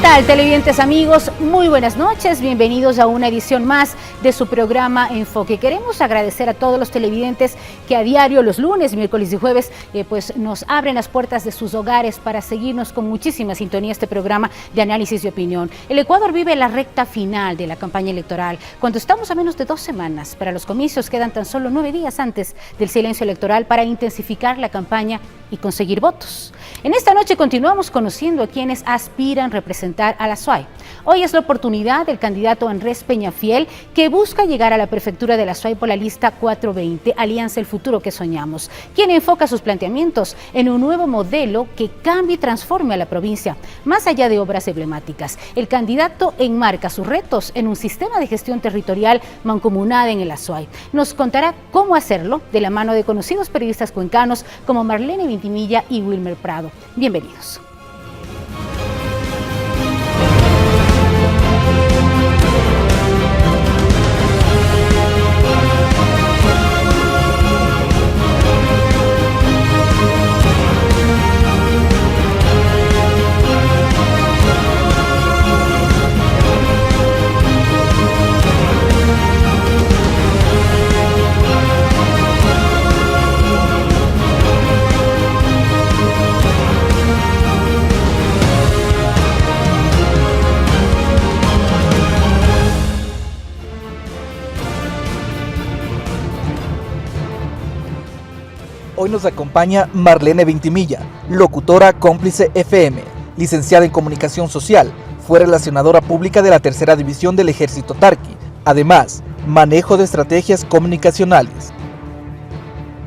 tal, televidentes amigos? Muy buenas noches, bienvenidos a una edición más de su programa Enfoque. Queremos agradecer a todos los televidentes que a diario, los lunes, miércoles y jueves, pues nos abren las puertas de sus hogares para seguirnos con muchísima sintonía este programa de análisis y opinión. El Ecuador vive la recta final de la campaña electoral. Cuando estamos a menos de 2 semanas para los comicios, quedan tan solo 9 días antes del silencio electoral para intensificar la campaña y conseguir votos. En esta noche continuamos conociendo a quienes aspiran a representar a la SUAY. Hoy es la oportunidad del candidato Andrés Peñafiel, que busca llegar a la prefectura de la SUAY por la lista 420, Alianza El Futuro que Soñamos, quien enfoca sus planteamientos en un nuevo modelo que cambie y transforme a la provincia. Más allá de obras emblemáticas, el candidato enmarca sus retos en un sistema de gestión territorial mancomunada en el SUAY. Nos contará cómo hacerlo de la mano de conocidos periodistas cuencanos como Marlene Ventimilla y Wilmer Prado. Bienvenidos. Hoy nos acompaña Marlene Ventimilla, locutora cómplice FM, licenciada en Comunicación Social, fue relacionadora pública de la Tercera División del Ejército Tarqui, además, manejo de estrategias comunicacionales.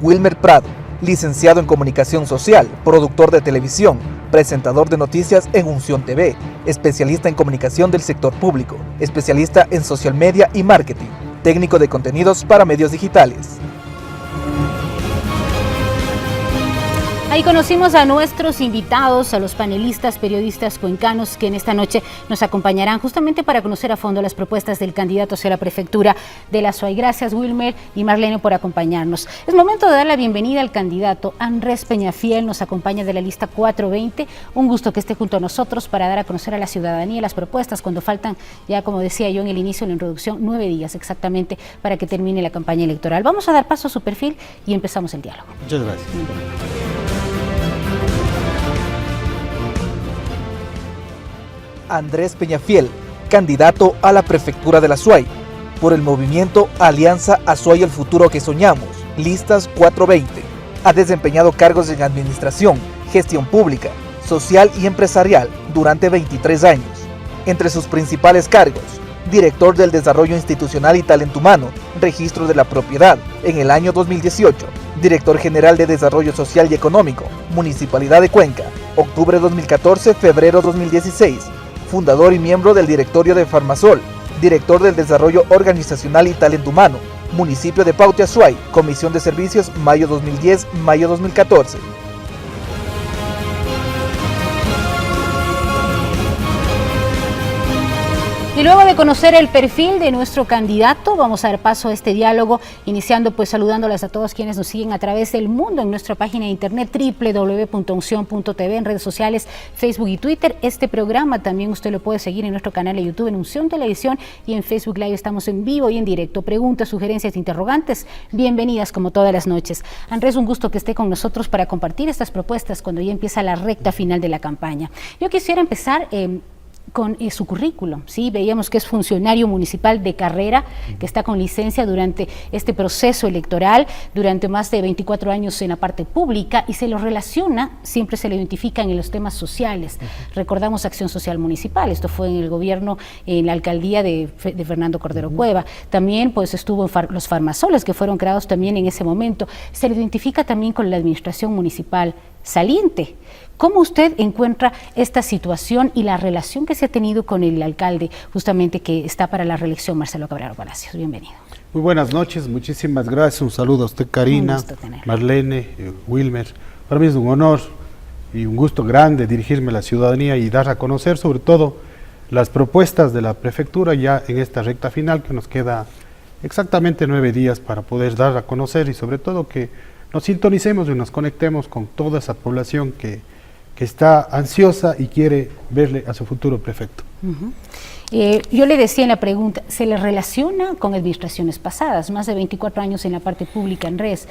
Wilmer Prado, licenciado en Comunicación Social, productor de televisión, presentador de noticias en Unción TV, especialista en comunicación del sector público, especialista en social media y marketing, técnico de contenidos para medios digitales. Ahí conocimos a nuestros invitados, a los panelistas, periodistas cuencanos que en esta noche nos acompañarán justamente para conocer a fondo las propuestas del candidato hacia la prefectura de la SUAY. Gracias Wilmer y Marlene por acompañarnos. Es momento de dar la bienvenida al candidato Andrés Peñafiel, nos acompaña de la lista 420. Un gusto que esté junto a nosotros para dar a conocer a la ciudadanía las propuestas cuando faltan, ya como decía yo en el inicio de la introducción, 9 días exactamente para que termine la campaña electoral. Vamos a dar paso a su perfil y empezamos el diálogo. Muchas gracias. Andrés Peñafiel, candidato a la prefectura de la SUAY, por el movimiento Alianza SUAY El Futuro que Soñamos, listas 420. Ha desempeñado cargos en administración, gestión pública, social y empresarial durante 23 años. Entre sus principales cargos, director del Desarrollo Institucional y Talento Humano, Registro de la Propiedad, en el año 2018, director general de Desarrollo Social y Económico, Municipalidad de Cuenca, octubre 2014, febrero 2016, fundador y miembro del directorio de Farmasol, director del Desarrollo Organizacional y Talento Humano, municipio de Paute Azuay, Comisión de Servicios, mayo 2010, mayo 2014. Y luego de conocer el perfil de nuestro candidato, vamos a dar paso a este diálogo, iniciando pues saludándoles a todos quienes nos siguen a través del mundo en nuestra página de internet www.uncion.tv, en redes sociales, Facebook y Twitter. Este programa también usted lo puede seguir en nuestro canal de YouTube en Unción Televisión y en Facebook Live estamos en vivo y en directo. Preguntas, sugerencias, interrogantes, bienvenidas como todas las noches. Andrés, un gusto que esté con nosotros para compartir estas propuestas cuando ya empieza la recta final de la campaña. Yo quisiera empezar con su currículum, ¿sí? Veíamos que es funcionario municipal de carrera, que está con licencia durante este proceso electoral, durante más de 24 años en la parte pública y se lo relaciona, siempre se le identifica en los temas sociales. Recordamos Acción Social Municipal, esto fue en el gobierno, en la alcaldía de Fernando Cordero Cueva. También pues estuvo en los farmasoles que fueron creados también en ese momento. Se le identifica también con la administración municipal saliente. ¿Cómo usted encuentra esta situación y la relación que se ha tenido con el alcalde justamente que está para la reelección, Marcelo Cabrera Palacios? Bienvenido. Muy buenas noches, muchísimas gracias. Un saludo a usted, Karina, Marlene, Wilmer. Para mí es un honor y un gusto grande dirigirme a la ciudadanía y dar a conocer sobre todo las propuestas de la prefectura ya en esta recta final que nos queda exactamente 9 días para poder dar a conocer y sobre todo que nos sintonicemos y nos conectemos con toda esa población que que está ansiosa y quiere verle a su futuro prefecto. Yo le decía en la pregunta, ¿se le relaciona con administraciones pasadas? Más de 24 años en la parte pública en RES.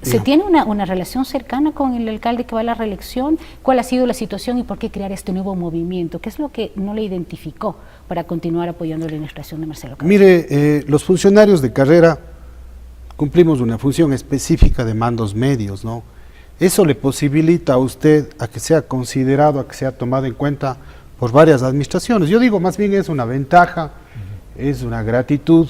¿Se tiene una relación cercana con el alcalde que va a la reelección? ¿Cuál ha sido la situación y por qué crear este nuevo movimiento? ¿Qué es lo que no le identificó para continuar apoyando la administración de Marcelo Cabello? Mire, los funcionarios de carrera cumplimos una función específica de mandos medios, ¿no? Eso le posibilita a usted a que sea considerado, a que sea tomado en cuenta por varias administraciones. Yo digo, más bien es una ventaja, es una gratitud,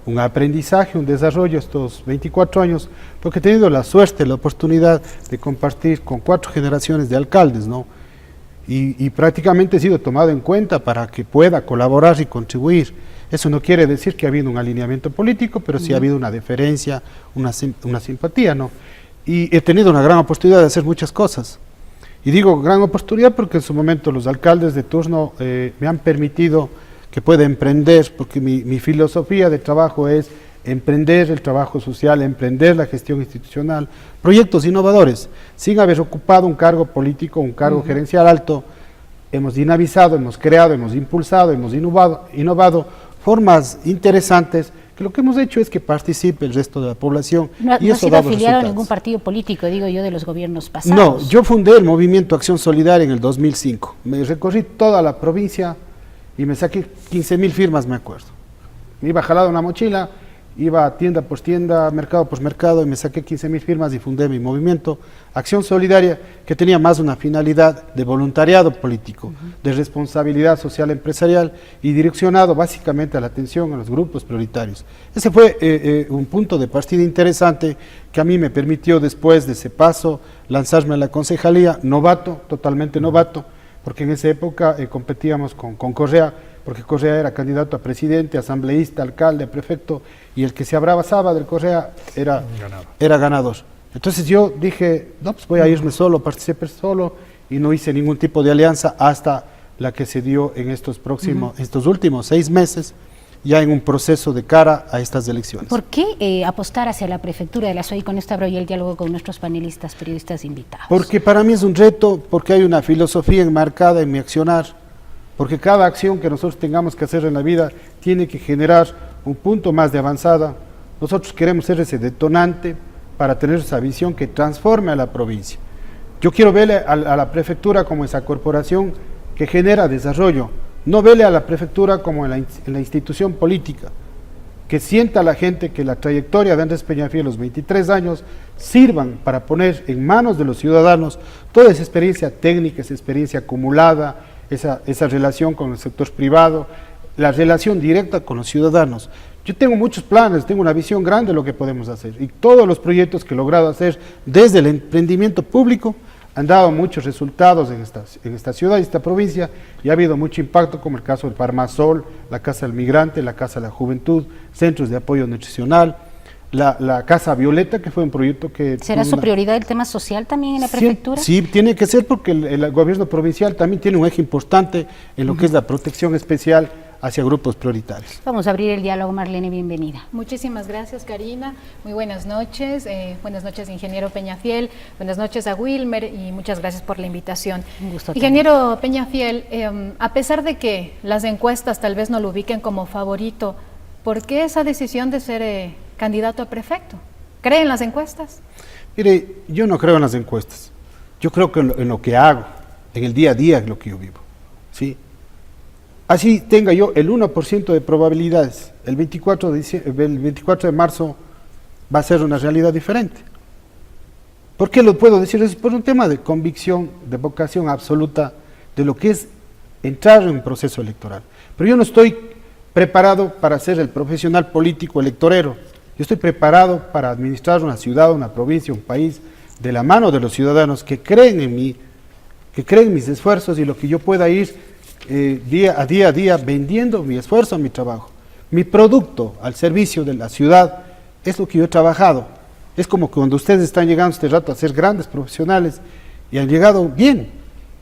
un aprendizaje, un desarrollo estos 24 años, porque he tenido la suerte, la oportunidad de compartir con 4 generaciones de alcaldes, ¿no? Y prácticamente he sido tomado en cuenta para que pueda colaborar y contribuir. Eso no quiere decir que ha habido un alineamiento político, pero sí ha habido una deferencia, una simpatía, ¿no? Y he tenido una gran oportunidad de hacer muchas cosas. Y digo gran oportunidad porque en su momento los alcaldes de turno me han permitido que pueda emprender, porque mi filosofía de trabajo es emprender el trabajo social, emprender la gestión institucional, proyectos innovadores, sin haber ocupado un cargo político, un cargo gerencial alto. Hemos dinamizado, hemos creado, hemos impulsado, hemos innovado formas interesantes, que lo que hemos hecho es que participe el resto de la población. No y ha eso sido ha dado afiliado a resultados. ningún partido político, digo yo, de los gobiernos pasados. No, yo fundé el movimiento Acción Solidaria en el 2005. Me recorrí toda la provincia y me saqué 15.000 firmas, me acuerdo. Me iba jalado una mochila, iba tienda por tienda, mercado por mercado, y me saqué 15.000 firmas y fundé mi movimiento Acción Solidaria, que tenía más una finalidad de voluntariado político, de responsabilidad social empresarial y direccionado básicamente a la atención a los grupos prioritarios. Ese fue un punto de partida interesante que a mí me permitió después de ese paso lanzarme a la concejalía, novato, totalmente novato, porque en esa época competíamos con Correa, porque Correa era candidato a presidente, asambleísta, alcalde, prefecto, y el que se abrazaba del Correa era ganador. Entonces yo dije, no, pues voy a irme solo, participé solo, y no hice ningún tipo de alianza hasta la que se dio en estos últimos 6 meses, ya en un proceso de cara a estas elecciones. ¿Por qué apostar hacia la prefectura de la SUAY? Con esto abro ya el diálogo con nuestros panelistas, periodistas invitados. Porque para mí es un reto, porque hay una filosofía enmarcada en mi accionar, porque cada acción que nosotros tengamos que hacer en la vida tiene que generar un punto más de avanzada. Nosotros queremos ser ese detonante para tener esa visión que transforme a la provincia. Yo quiero verle a la prefectura como esa corporación que genera desarrollo, no verle a la prefectura como en la institución política, que sienta a la gente que la trayectoria de Andrés Peñafiel, los 23 años, sirvan para poner en manos de los ciudadanos toda esa experiencia técnica, esa experiencia acumulada, esa relación con el sector privado, la relación directa con los ciudadanos. Yo tengo muchos planes, tengo una visión grande de lo que podemos hacer, y todos los proyectos que he logrado hacer desde el emprendimiento público han dado muchos resultados en esta ciudad y esta provincia, y ha habido mucho impacto, como el caso del Farmasol, la Casa del Migrante, la Casa de la Juventud, centros de apoyo nutricional, la Casa Violeta, que fue un proyecto que... ¿Será su prioridad el tema social también en la prefectura? Sí, tiene que ser, porque el gobierno provincial también tiene un eje importante en lo que es la protección especial hacia grupos prioritarios. Vamos a abrir el diálogo. Marlene, bienvenida. Muchísimas gracias, Karina. Muy buenas noches. Buenas noches, ingeniero Peñafiel. Buenas noches a Wilmer y muchas gracias por la invitación. Un gusto. Ingeniero Peñafiel, a pesar de que las encuestas tal vez no lo ubiquen como favorito, ¿por qué esa decisión de ser candidato a prefecto? ¿Cree en las encuestas? Mire, yo no creo en las encuestas. Yo creo que en lo que hago, en el día a día, es lo que yo vivo. ¿Sí? Así tenga yo el 1% de probabilidades, el 24 de marzo va a ser una realidad diferente. ¿Por qué lo puedo decir? Es por un tema de convicción, de vocación absoluta de lo que es entrar en un proceso electoral. Pero yo no estoy preparado para ser el profesional político electorero. Yo estoy preparado para administrar una ciudad, una provincia, un país, de la mano de los ciudadanos que creen en mí, que creen en mis esfuerzos y lo que yo pueda ir día a día vendiendo mi esfuerzo, mi trabajo. Mi producto al servicio de la ciudad es lo que yo he trabajado. Es como que cuando ustedes están llegando este rato a ser grandes profesionales y han llegado bien.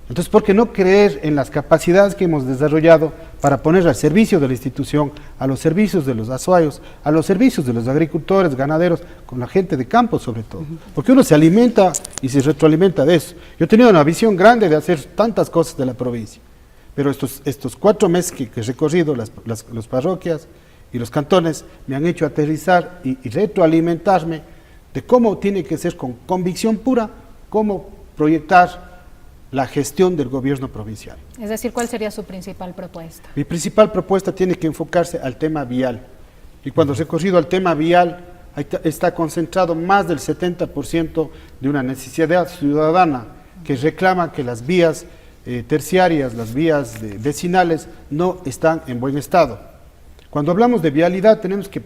Entonces, ¿por qué no creer en las capacidades que hemos desarrollado para poner al servicio de la institución, a los servicios de los azuayos, a los servicios de los agricultores, ganaderos, con la gente de campo sobre todo. Porque uno se alimenta y se retroalimenta de eso. Yo he tenido una visión grande de hacer tantas cosas de la provincia, pero estos 4 meses que he recorrido las parroquias y los cantones me han hecho aterrizar y retroalimentarme de cómo tiene que ser con convicción pura, cómo proyectar la gestión del gobierno provincial. Es decir, ¿cuál sería su principal propuesta? Mi principal propuesta tiene que enfocarse al tema vial. Y cuando he recorrido al tema vial, ahí está concentrado más del 70% de una necesidad ciudadana que reclama que las vías terciarias, las vías vecinales, no están en buen estado. Cuando hablamos de vialidad, tenemos que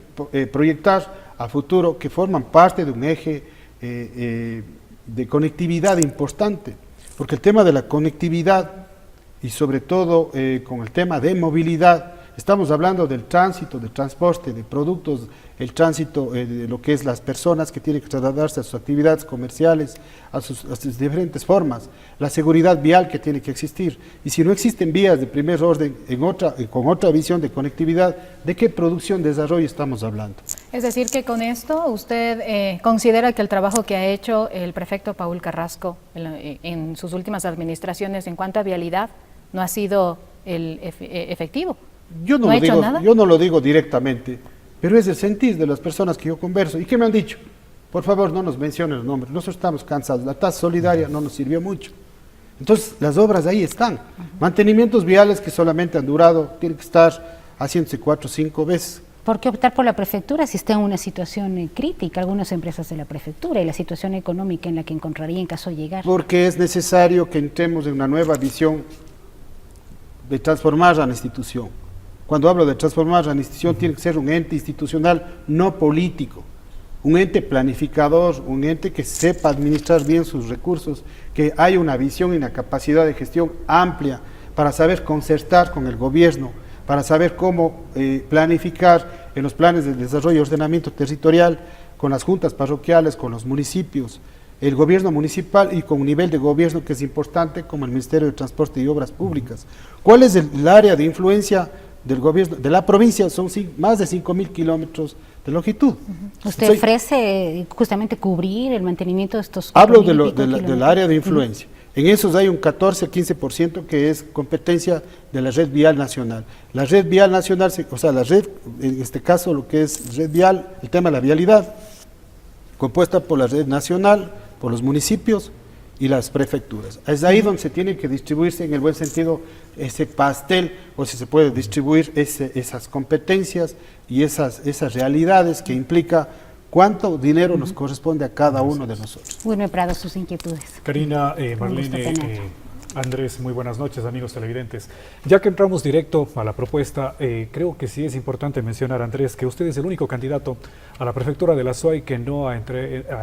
proyectar a futuro que forman parte de un eje de conectividad importante, porque el tema de la conectividad y sobre todo con el tema de movilidad, estamos hablando del tránsito, del transporte de productos, el tránsito de lo que es las personas que tienen que trasladarse a sus actividades comerciales, a sus diferentes formas, la seguridad vial que tiene que existir. Y si no existen vías de primer orden con otra visión de conectividad, ¿de qué producción, desarrollo estamos hablando? Es decir, que con esto usted considera que el trabajo que ha hecho el prefecto Paul Carrasco en sus últimas administraciones en cuanto a vialidad no ha sido efectivo. Yo no lo digo directamente, pero es el sentir de las personas que yo converso. ¿Y qué me han dicho? Por favor, no nos mencionen los nombres, nosotros estamos cansados, la tasa solidaria no nos sirvió mucho. Entonces, las obras ahí están. Mantenimientos viales que solamente han durado, tienen que estar haciéndose 4 o 5 veces. ¿Por qué optar por la prefectura si está en una situación crítica, algunas empresas de la prefectura, y la situación económica en la que encontraría en caso de llegar? Porque es necesario que entremos en una nueva visión de transformar a la institución. Cuando hablo de transformar a la institución, tiene que ser un ente institucional no político, un ente planificador, un ente que sepa administrar bien sus recursos, que haya una visión y una capacidad de gestión amplia para saber concertar con el gobierno, para saber cómo planificar en los planes de desarrollo y ordenamiento territorial con las juntas parroquiales, con los municipios, el gobierno municipal y con un nivel de gobierno que es importante como el Ministerio de Transporte y Obras Públicas. ¿Cuál es el área de influencia del gobierno de la provincia? Son más de 5.000 kilómetros de longitud. ¿Usted ofrece justamente cubrir el mantenimiento de estos? Hablo del área de influencia. En esos hay un 14 a 15% que es competencia de la red vial nacional. La red vial nacional, o sea, la red, en este caso lo que es red vial, el tema de la vialidad, compuesta por la red nacional, por los municipios y las prefecturas. Es ahí donde se tiene que distribuirse en el buen sentido ese pastel, o si se puede distribuir esas competencias y esas realidades que implica cuánto dinero nos corresponde a cada uno de nosotros. Wilmer Prado, sus inquietudes. Karina, Marlene, Andrés, muy buenas noches, amigos televidentes. Ya que entramos directo a la propuesta, creo que sí es importante mencionar, Andrés, que usted es el único candidato a la prefectura de la SUAY que no ha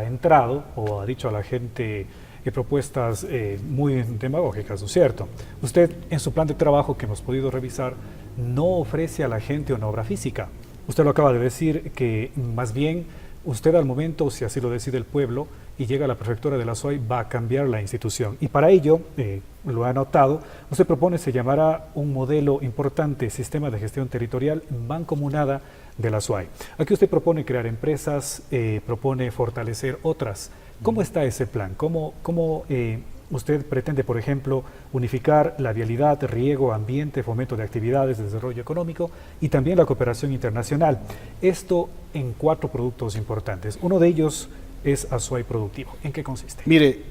entrado o ha dicho a la gente propuestas muy demagógicas, ¿no es cierto? Usted, en su plan de trabajo que hemos podido revisar, no ofrece a la gente una obra física. Usted lo acaba de decir, que más bien usted al momento, si así lo decide el pueblo, y llega a la prefectura de la SUAY, va a cambiar la institución. Y para ello, lo ha notado, usted propone, se llamará un modelo importante, sistema de gestión territorial mancomunada de la SUAY. Aquí usted propone crear empresas, propone fortalecer otras. ¿Cómo está ese plan? ¿Cómo usted pretende, por ejemplo, unificar la vialidad, riego, ambiente, fomento de actividades de desarrollo económico y también la cooperación internacional? Esto en 4 productos importantes. Uno de ellos es Azuay Productivo. ¿En qué consiste? Mire,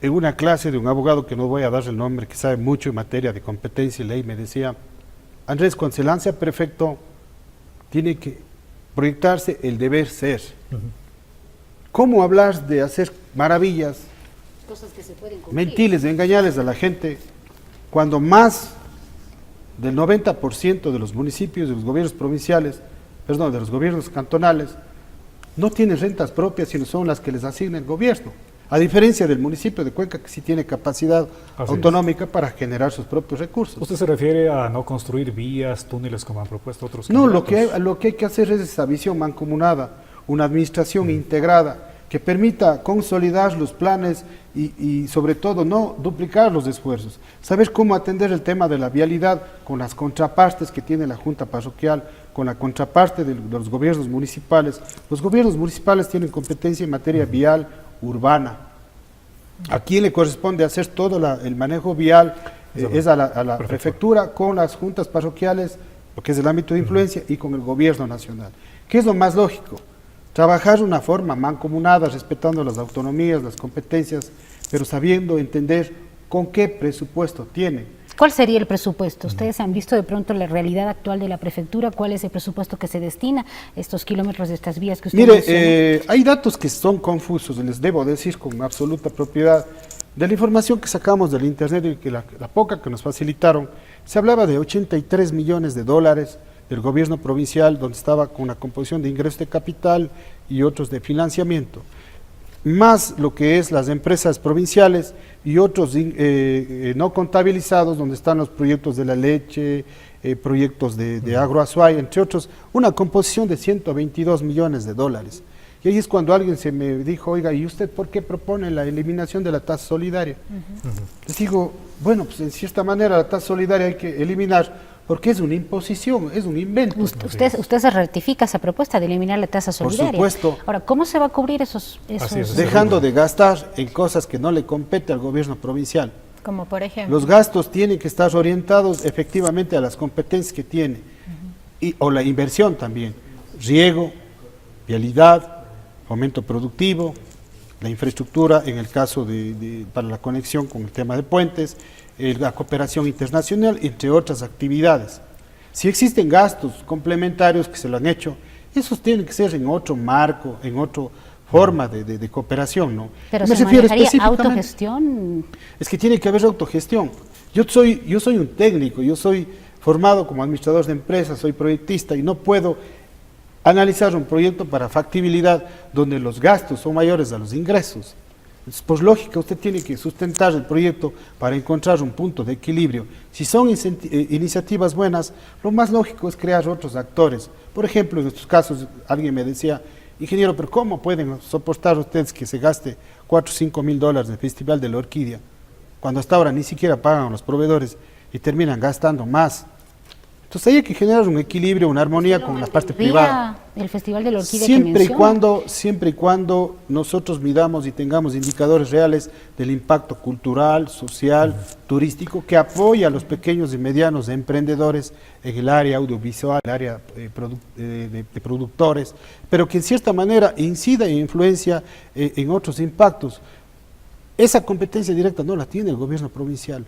en una clase de un abogado que no voy a dar el nombre, que sabe mucho en materia de competencia y ley, me decía: Andrés, cuando se lance a prefecto, tiene que proyectarse el deber ser. ¿Cómo hablar de hacer maravillas, cosas que se pueden cumplir, mentirles, engañarles a la gente, cuando más del 90% de los municipios, de los gobiernos provinciales, perdón, de los gobiernos cantonales, no tienen rentas propias, sino son las que les asigna el gobierno? A diferencia del municipio de Cuenca, que sí tiene capacidad autonómica para generar sus propios recursos. ¿Usted se refiere a no construir vías, túneles, como han propuesto otros candidatos? No, lo que hay que hacer es esa visión mancomunada, una administración integrada, que permita consolidar los planes y sobre todo no duplicar los esfuerzos. Saber cómo atender el tema de la vialidad con las contrapartes que tiene la Junta Parroquial, con la contraparte de los gobiernos municipales. Los gobiernos municipales tienen competencia en materia vial urbana. ¿A quién le corresponde hacer todo el manejo vial? Es a la prefectura con las juntas parroquiales, lo que es el ámbito de influencia, y con el gobierno nacional. ¿Qué es lo más lógico? Trabajar de una forma mancomunada, respetando las autonomías, las competencias, pero sabiendo entender con qué presupuesto tiene. ¿Cuál sería el presupuesto? Ustedes han visto de pronto la realidad actual de la prefectura. ¿Cuál es el presupuesto que se destina a estos kilómetros de estas vías que usted Mire, hay datos que son confusos, les debo decir con absoluta propiedad. De la información que sacamos del internet y que la poca que nos facilitaron, se hablaba de 83 millones de dólares del gobierno provincial, donde estaba con una composición de ingresos de capital y otros de financiamiento, más lo que es las empresas provinciales y otros no contabilizados, donde están los proyectos de la leche, proyectos de Agroazuay, entre otros, una composición de 122 millones de dólares. Y ahí es cuando alguien se me dijo, oiga, ¿y usted por qué propone la eliminación de la tasa solidaria? Les digo, bueno, pues en cierta manera la tasa solidaria hay que eliminar porque es una imposición, es un invento. Usted se ratifica esa propuesta de eliminar la tasa solidaria. Por supuesto. Ahora, ¿cómo se va a cubrir esos dejando de gastar en cosas que no le compete al gobierno provincial? Como por ejemplo. Los gastos tienen que estar orientados efectivamente a las competencias que tiene, o la inversión también, riego, vialidad, aumento productivo, la infraestructura en el caso para la conexión con el tema de puentes, la cooperación internacional, entre otras actividades. Si existen gastos complementarios que se lo han hecho, esos tienen que ser en otro marco, en otra forma de cooperación, ¿no? Pero ¿se manejaría autogestión? Es que tiene que haber autogestión. Yo soy un técnico, yo soy formado como administrador de empresas, soy proyectista y no puedo analizar un proyecto para factibilidad donde los gastos son mayores a los ingresos. Por lógica, usted tiene que sustentar el proyecto para encontrar un punto de equilibrio. Si son iniciativas buenas, lo más lógico es crear otros actores. Por ejemplo, en estos casos, alguien me decía, ingeniero, pero ¿cómo pueden soportar ustedes que se gaste 4 o 5 mil dólares en el Festival de la Orquídea, cuando hasta ahora ni siquiera pagan a los proveedores y terminan gastando más? Entonces hay que generar un equilibrio, una armonía con la parte privada. El Festival de la Orquídea siempre y cuando nosotros midamos y tengamos indicadores reales del impacto cultural, social, turístico, que apoya a los pequeños y medianos emprendedores en el área audiovisual, el área de productores, pero que en cierta manera incida e influencia en otros impactos. Esa competencia directa no la tiene el gobierno provincial.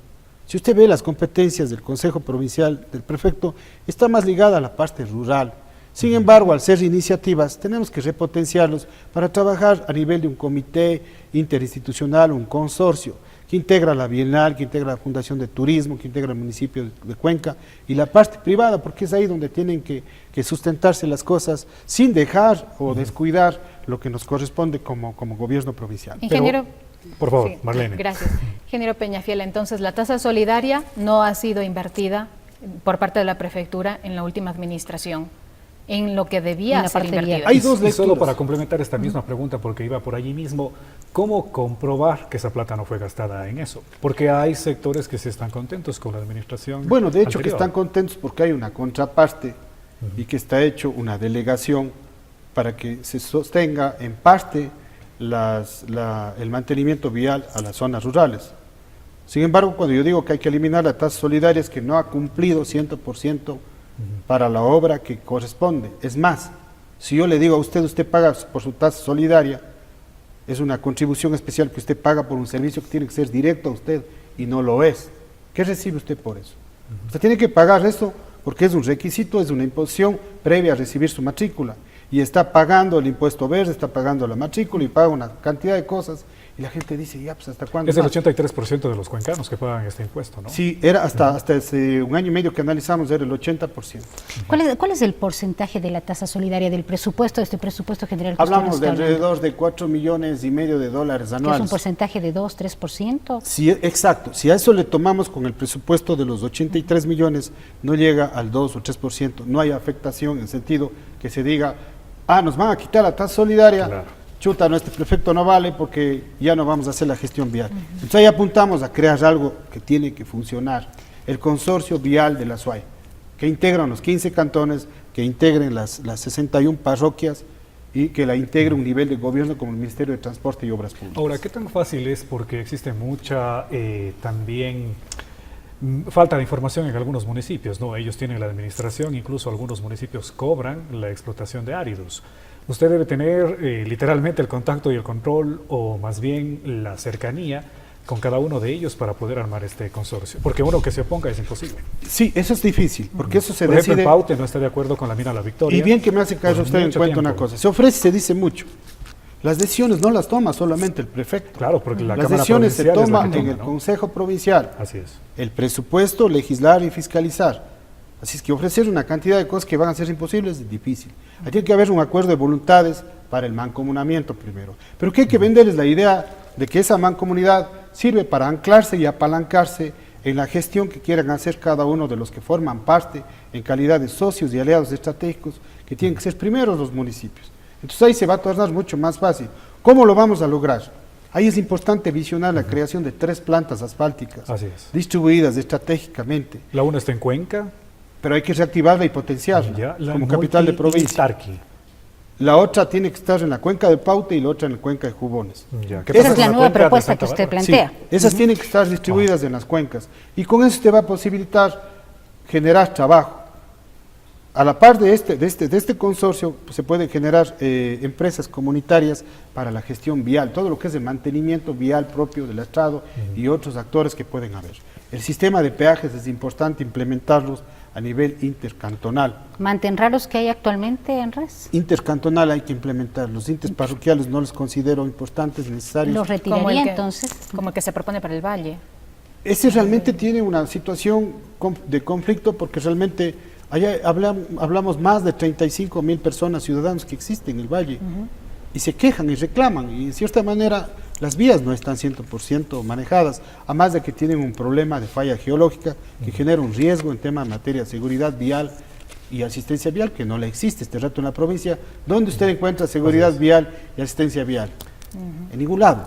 Si usted ve las competencias del Consejo Provincial, del prefecto, está más ligada a la parte rural. Sin embargo, al ser iniciativas, tenemos que repotenciarlos para trabajar a nivel de un comité interinstitucional, un consorcio, que integra la Bienal, que integra la Fundación de Turismo, que integra el municipio de Cuenca, y la parte privada, porque es ahí donde tienen que sustentarse las cosas, sin dejar o descuidar lo que nos corresponde como gobierno provincial. Ingeniero. Por favor, Sí, Marlene. gracias. Ingeniero Peñafiel, entonces la tasa solidaria no ha sido invertida por parte de la prefectura en la última administración, en lo que debía ser invertida. Hay dos Y solo lecturas. para complementar esta misma pregunta, porque iba por allí mismo, ¿cómo comprobar que esa plata no fue gastada en eso? Porque hay sectores que sí están contentos con la administración. Bueno, de hecho anterior. que están contentos porque hay una contraparte y que está hecho una delegación para que se sostenga en parte el mantenimiento vial a las zonas rurales. Sin embargo, cuando yo digo que hay que eliminar la tasa solidaria es que no ha cumplido 100% para la obra que corresponde. Es más, si yo le digo a usted paga por su tasa solidaria, es una contribución especial que usted paga por un servicio que tiene que ser directo a usted y no lo es. ¿Qué recibe usted por eso? Usted tiene que pagar eso porque es un requisito, es una imposición previa a recibir su matrícula. Y está pagando el impuesto verde, está pagando la matrícula y paga una cantidad de cosas. Y la gente dice, ya, pues ¿hasta cuándo? Es el 83% de los cuencanos que pagan este impuesto, ¿no? Sí, era hasta hace un año y medio que analizamos, era el 80%. ¿Cuál es el porcentaje de la tasa solidaria del presupuesto, de este presupuesto general que Hablamos usted de nos está alrededor de 4,5 millones de dólares hablando? anuales. ¿Que es un porcentaje de 2, 3%? Sí, exacto. Si a eso le tomamos con el presupuesto de los 83 millones, no llega al 2 o 3%. No hay afectación en el sentido que se diga, nos van a quitar la tasa solidaria, Claro. chuta, nuestro prefecto no vale porque ya no vamos a hacer la gestión vial. Entonces ahí apuntamos a crear algo que tiene que funcionar, el consorcio vial de la SUAY, que integran los 15 cantones, que integren las 61 parroquias y que la integre un nivel de gobierno como el Ministerio de Transporte y Obras Públicas. Ahora, ¿qué tan fácil es? Porque existe mucha también falta de información en algunos municipios, ¿no? Ellos tienen la administración, incluso algunos municipios cobran la explotación de áridos. Usted debe tener literalmente el contacto y el control, o más bien la cercanía con cada uno de ellos para poder armar este consorcio. Porque uno que se oponga es imposible. Sí, eso es difícil, porque eso se Por ejemplo, decide... el Paute no está de acuerdo con la mina La Victoria. Y bien que me hace caer usted en cuenta una tiempo. cosa. Se ofrece y se dice mucho. Las decisiones no las toma solamente el prefecto. Claro, porque la Las Cámara decisiones se Provincial es la toman que en toma, el ¿no? Consejo Provincial. Así es. El presupuesto, legislar y fiscalizar. Así es que ofrecer una cantidad de cosas que van a ser imposibles es difícil. Ahí tiene que haber un acuerdo de voluntades para el mancomunamiento primero. Pero que hay que venderles la idea de que esa mancomunidad sirve para anclarse y apalancarse en la gestión que quieran hacer cada uno de los que forman parte en calidad de socios y aliados estratégicos, que tienen que ser primeros los municipios. Entonces ahí se va a tornar mucho más fácil. ¿Cómo lo vamos a lograr? Ahí es importante visionar la creación de 3 plantas asfálticas Así es. distribuidas estratégicamente, La una está en Cuenca. pero hay que reactivarla y potenciarla Ya, la como capital de Multi y provincia. Tarqui. La otra tiene que estar en la cuenca de Paute y la otra en la cuenca de Jubones. Ya. ¿Qué Esa pasa es con la nueva cuenca de propuesta Santa que usted Bárbara? plantea. Sí, esas tienen que estar distribuidas en las cuencas. Y con eso te va a posibilitar generar trabajo. A la par de este consorcio, pues, se pueden generar empresas comunitarias para la gestión vial, todo lo que es el mantenimiento vial propio del Estado y otros actores que pueden haber. El sistema de peajes es importante implementarlos a nivel intercantonal. ¿Mantendrá los que hay actualmente en res? Intercantonal hay que implementar. Los interparroquiales no los considero importantes, necesarios. ¿Los retiraría que, entonces? Como el que se propone para el Valle. Ese realmente tiene una situación de conflicto porque realmente allá hablamos más de 35.000 personas, ciudadanos que existen en el Valle, y se quejan y reclaman, y en cierta manera las vías no están 100% manejadas, además de que tienen un problema de falla geológica que genera un riesgo en tema de materia de seguridad vial y asistencia vial, que no le existe este rato en la provincia. ¿Dónde usted encuentra seguridad vial y asistencia vial? En ningún lado.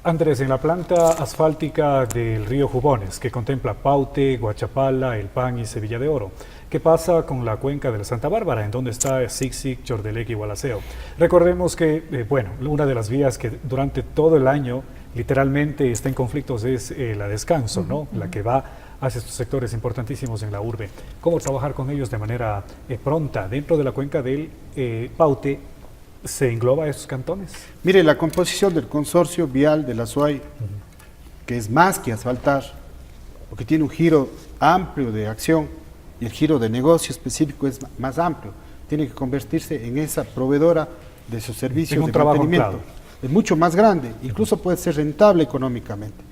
Andrés, en la planta asfáltica del río Jubones, que contempla Paute, Guachapala, El Pan y Sevilla de Oro, ¿qué pasa con la cuenca de la Santa Bárbara, en donde está Sixic, Chordelec y Gualaceo? Recordemos que, bueno, una de las vías que durante todo el año literalmente está en conflictos es la Descanso, ¿no? La que va hacia estos sectores importantísimos en la urbe. ¿Cómo trabajar con ellos de manera pronta? Dentro de la cuenca del Paute, ¿se engloba a esos cantones? Mire, la composición del consorcio vial de la SUAY, que es más que asfaltar, porque tiene un giro amplio de acción y el giro de negocio específico es más amplio, tiene que convertirse en esa proveedora de sus servicios En un de trabajo mantenimiento. clave. Es mucho más grande, incluso puede ser rentable económicamente.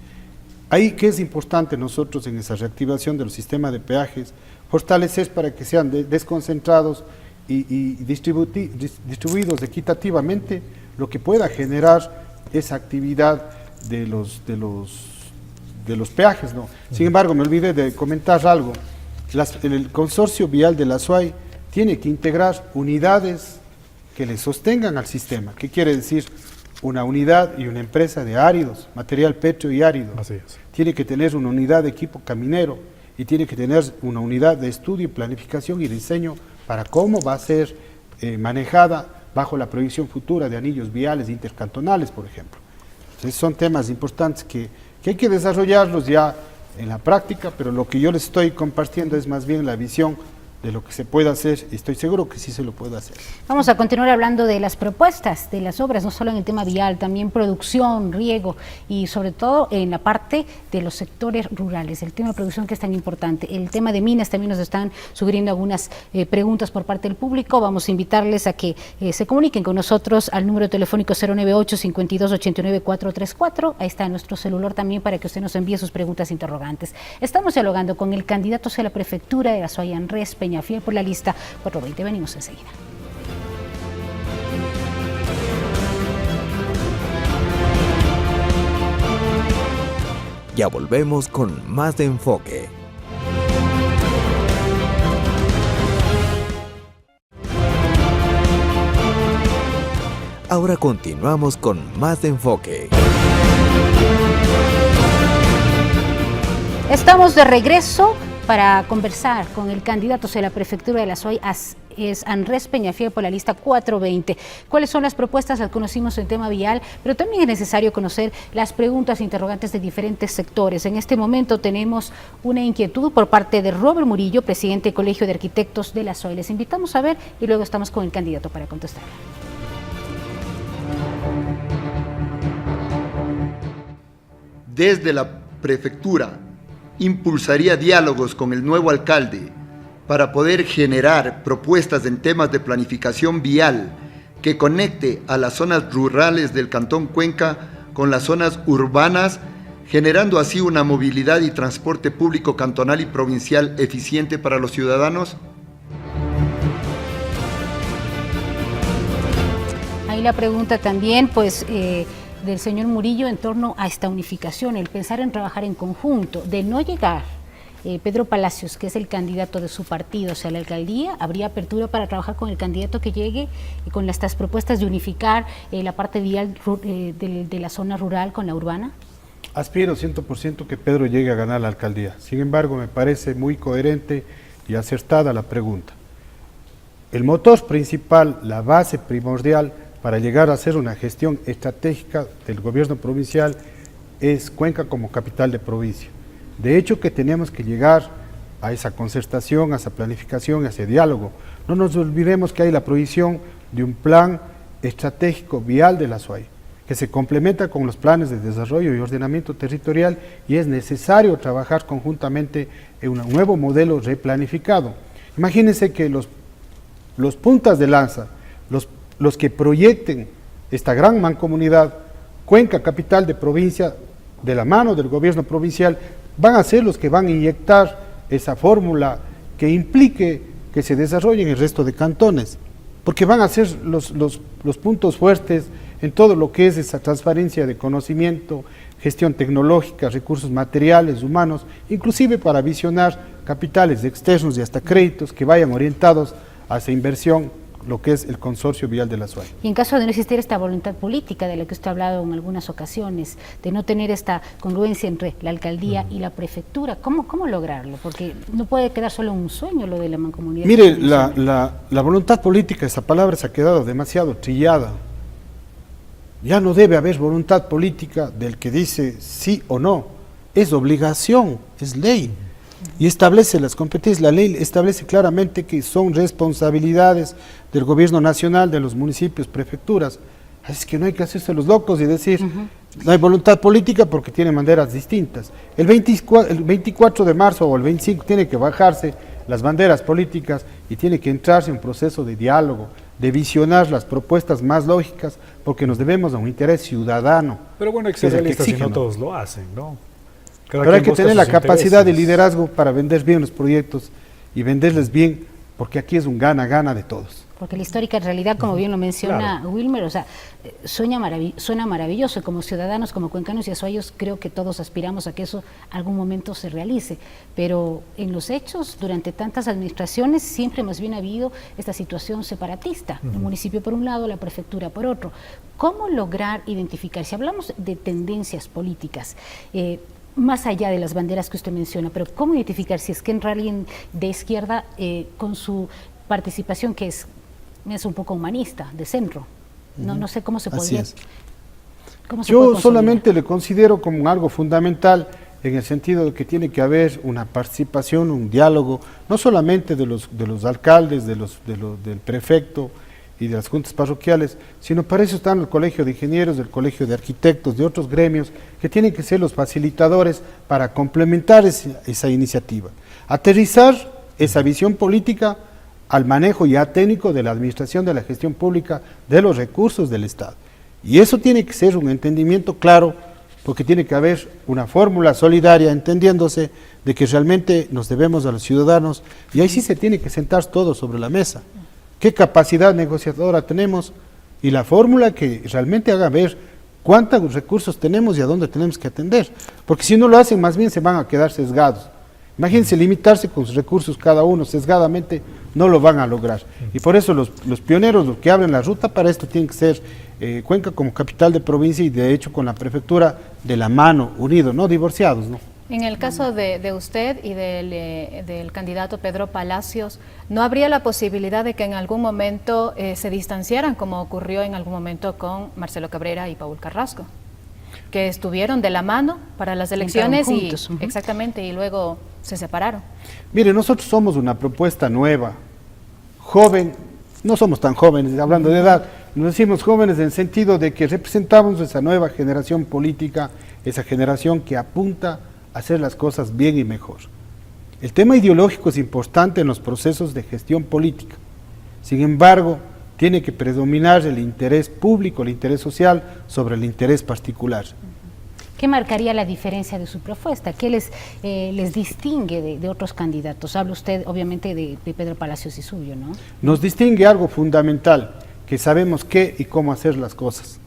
Ahí que es importante nosotros en esa reactivación de los sistemas de peajes, fortalecer para que sean desconcentrados y distribuidos equitativamente, lo que pueda generar esa actividad de los peajes, ¿no? Sin embargo, me olvidé de comentar algo. El consorcio vial de la SUAY tiene que integrar unidades que le sostengan al sistema. ¿Qué quiere decir? Una unidad y una empresa de áridos, material pétreo y árido. Así es. Tiene que tener una unidad de equipo caminero y tiene que tener una unidad de estudio, planificación y diseño para cómo va a ser manejada bajo la proyección futura de anillos viales intercantonales, por ejemplo. Entonces son temas importantes que hay que desarrollarlos ya en la práctica, pero lo que yo les estoy compartiendo es más bien la visión de lo que se puede hacer, y estoy seguro que sí se lo puede hacer. Vamos a continuar hablando de las propuestas, de las obras, no solo en el tema vial, también producción, riego y sobre todo en la parte de los sectores rurales, el tema de producción que es tan importante. El tema de minas también nos están sugiriendo algunas preguntas por parte del público. Vamos a invitarles a que se comuniquen con nosotros al número telefónico 098-5289-434. Ahí está nuestro celular también para que usted nos envíe sus preguntas e interrogantes. Estamos dialogando con el candidato hacia la prefectura de la SUAY, Andrés Peñafiel, por la lista 420. Venimos enseguida. Ya volvemos con más de Enfoque. Ahora continuamos con más de Enfoque. Estamos de regreso para conversar con el candidato de la prefectura de la SUAY, es Andrés Peñafiel, por la lista 420. ¿Cuáles son las propuestas? Las conocimos en tema vial, pero también es necesario conocer las preguntas e interrogantes de diferentes sectores. En este momento tenemos una inquietud por parte de Robert Murillo, presidente del Colegio de Arquitectos de la SUAY. Les invitamos a ver y luego estamos con el candidato para contestar. Desde la prefectura impulsaría diálogos con el nuevo alcalde para poder generar propuestas en temas de planificación vial que conecte a las zonas rurales del Cantón Cuenca con las zonas urbanas, generando así una movilidad y transporte público cantonal y provincial eficiente para los ciudadanos. Ahí la pregunta también, pues, del señor Murillo en torno a esta unificación, el pensar en trabajar en conjunto, de no llegar Pedro Palacios, que es el candidato de su partido, o sea, la alcaldía, ¿habría apertura para trabajar con el candidato que llegue y con estas propuestas de unificar la parte vial de la zona rural con la urbana? Aspiro 100% que Pedro llegue a ganar la alcaldía. Sin embargo, me parece muy coherente y acertada la pregunta. El motor principal, la base primordial para llegar a hacer una gestión estratégica del gobierno provincial es Cuenca como capital de provincia. De hecho, que tenemos que llegar a esa concertación, a esa planificación, a ese diálogo. No nos olvidemos que hay la provisión de un plan estratégico vial de la SUAY, que se complementa con los planes de desarrollo y ordenamiento territorial, y es necesario trabajar conjuntamente en un nuevo modelo replanificado. Imagínense que los puntas de lanza, los que proyecten esta gran mancomunidad, Cuenca, capital de provincia, de la mano del gobierno provincial, van a ser los que van a inyectar esa fórmula que implique que se desarrollen el resto de cantones, porque van a ser los puntos fuertes en todo lo que es esa transferencia de conocimiento, gestión tecnológica, recursos materiales, humanos, inclusive para visionar capitales externos y hasta créditos que vayan orientados a esa inversión, lo que es el consorcio vial de la SUAY. Y en caso de no existir esta voluntad política de la que usted ha hablado en algunas ocasiones, de no tener esta congruencia entre la alcaldía y la prefectura, ¿cómo lograrlo? Porque no puede quedar solo un sueño lo de la mancomunidad. Mire, la voluntad política, esa palabra se ha quedado demasiado trillada. Ya no debe haber voluntad política del que dice sí o no. Es obligación, es ley. Y establece las competencias, la ley establece claramente que son responsabilidades del gobierno nacional, de los municipios, prefecturas. Así es que no hay que hacerse los locos y decir, no hay voluntad política porque tiene banderas distintas. El 24 de marzo o el 25 tiene que bajarse las banderas políticas y tiene que entrarse en un proceso de diálogo, de visionar las propuestas más lógicas, porque nos debemos a un interés ciudadano. Pero bueno, hay que ser realistas y no todos lo hacen, ¿no? Pero hay que tener la capacidad de liderazgo para vender bien los proyectos y venderles bien, porque aquí es un gana-gana de todos. Porque la histórica realidad, como bien lo menciona Wilmer, o sea, suena maravilloso, y como ciudadanos, como cuencanos y azuayos, creo que todos aspiramos a que eso algún momento se realice, pero en los hechos, durante tantas administraciones, siempre más bien ha habido esta situación separatista, el municipio por un lado, la prefectura por otro. ¿Cómo lograr identificar? Si hablamos de tendencias políticas, más allá de las banderas que usted menciona, pero ¿cómo identificar si es que entra alguien de izquierda con su participación que es un poco humanista, de centro? No sé cómo se podría... Yo solamente le considero como algo fundamental en el sentido de que tiene que haber una participación, un diálogo, no solamente de los alcaldes, del prefecto y de las juntas parroquiales, sino para eso están el Colegio de Ingenieros, el Colegio de Arquitectos, de otros gremios, que tienen que ser los facilitadores para complementar esa iniciativa. Aterrizar esa visión política al manejo ya técnico de la administración de la gestión pública de los recursos del Estado. Y eso tiene que ser un entendimiento claro, porque tiene que haber una fórmula solidaria, entendiéndose de que realmente nos debemos a los ciudadanos, y ahí sí se tiene que sentar todo sobre la mesa. ¿Qué capacidad negociadora tenemos? Y la fórmula que realmente haga ver cuántos recursos tenemos y a dónde tenemos que atender. Porque si no lo hacen, más bien se van a quedar sesgados. Imagínense limitarse con sus recursos cada uno sesgadamente, no lo van a lograr. Y por eso los pioneros, los que abren la ruta para esto, tienen que ser Cuenca como capital de provincia y de hecho con la prefectura de la mano, unidos, no divorciados, ¿no? En el caso de usted y del candidato Pedro Palacios, ¿no habría la posibilidad de que en algún momento se distanciaran, como ocurrió en algún momento con Marcelo Cabrera y Paul Carrasco? Que estuvieron de la mano para las elecciones juntos, y exactamente, y luego se separaron. Mire, nosotros somos una propuesta nueva, joven, no somos tan jóvenes, hablando de edad, nos decimos jóvenes en el sentido de que representamos esa nueva generación política, esa generación que apunta a hacer las cosas bien y mejor. El tema ideológico es importante en los procesos de gestión política, sin embargo, tiene que predominar el interés público, el interés social, sobre el interés particular. ¿Qué marcaría la diferencia de su propuesta? ¿Qué les distingue de otros candidatos? Habla usted, obviamente, de Pedro Palacios y suyo, ¿no? Nos distingue algo fundamental, que sabemos qué y cómo hacer las cosas.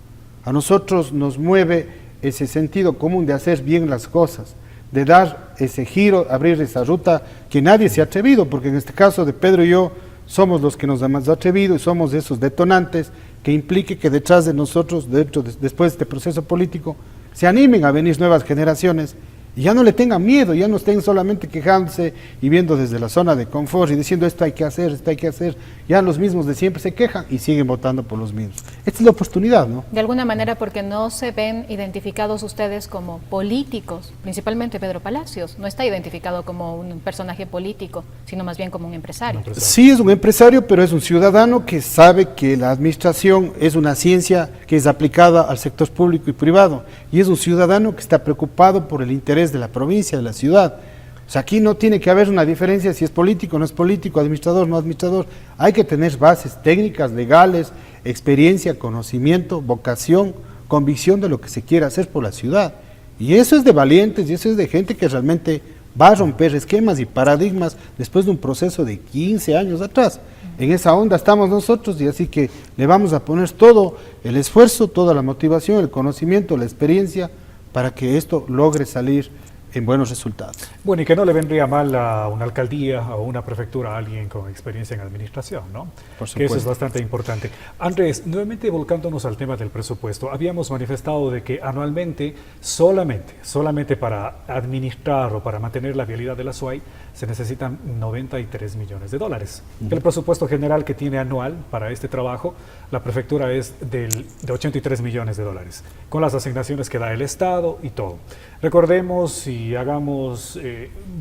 A nosotros nos mueve ese sentido común de hacer bien las cosas, de dar ese giro, abrir esa ruta que nadie se ha atrevido, porque en este caso de Pedro y yo, somos los que nos hemos atrevido y somos esos detonantes que implique que detrás de nosotros, después de este proceso político, se animen a venir nuevas generaciones y ya no le tengan miedo, ya no estén solamente quejándose y viendo desde la zona de confort y diciendo esto hay que hacer, esto hay que hacer. Ya los mismos de siempre se quejan y siguen votando por los mismos. Esta es la oportunidad, ¿no? De alguna manera porque no se ven identificados ustedes como políticos, principalmente Pedro Palacios, no está identificado como un personaje político, sino más bien como un empresario. Sí, es un empresario, pero es un ciudadano que sabe que la administración es una ciencia que es aplicada al sector público y privado, y es un ciudadano que está preocupado por el interés de la provincia, de la ciudad. O sea, aquí no tiene que haber una diferencia si es político, no es político, administrador, no administrador. Hay que tener bases técnicas, legales, experiencia, conocimiento, vocación, convicción de lo que se quiere hacer por la ciudad. Y eso es de valientes y eso es de gente que realmente va a romper esquemas y paradigmas después de un proceso de 15 años atrás. En esa onda estamos nosotros y así que le vamos a poner todo el esfuerzo, toda la motivación, el conocimiento, la experiencia para que esto logre salir en buenos resultados. Bueno, y que no le vendría mal a una alcaldía o una prefectura a alguien con experiencia en administración, ¿no? Por supuesto. Que eso es bastante importante. Andrés, nuevamente volcándonos al tema del presupuesto, habíamos manifestado de que anualmente, solamente para administrar o para mantener la vialidad de la SUAY, se necesitan 93 millones de dólares. El presupuesto general que tiene anual para este trabajo, la prefectura es de 83 millones de dólares, con las asignaciones que da el Estado y todo. Recordemos y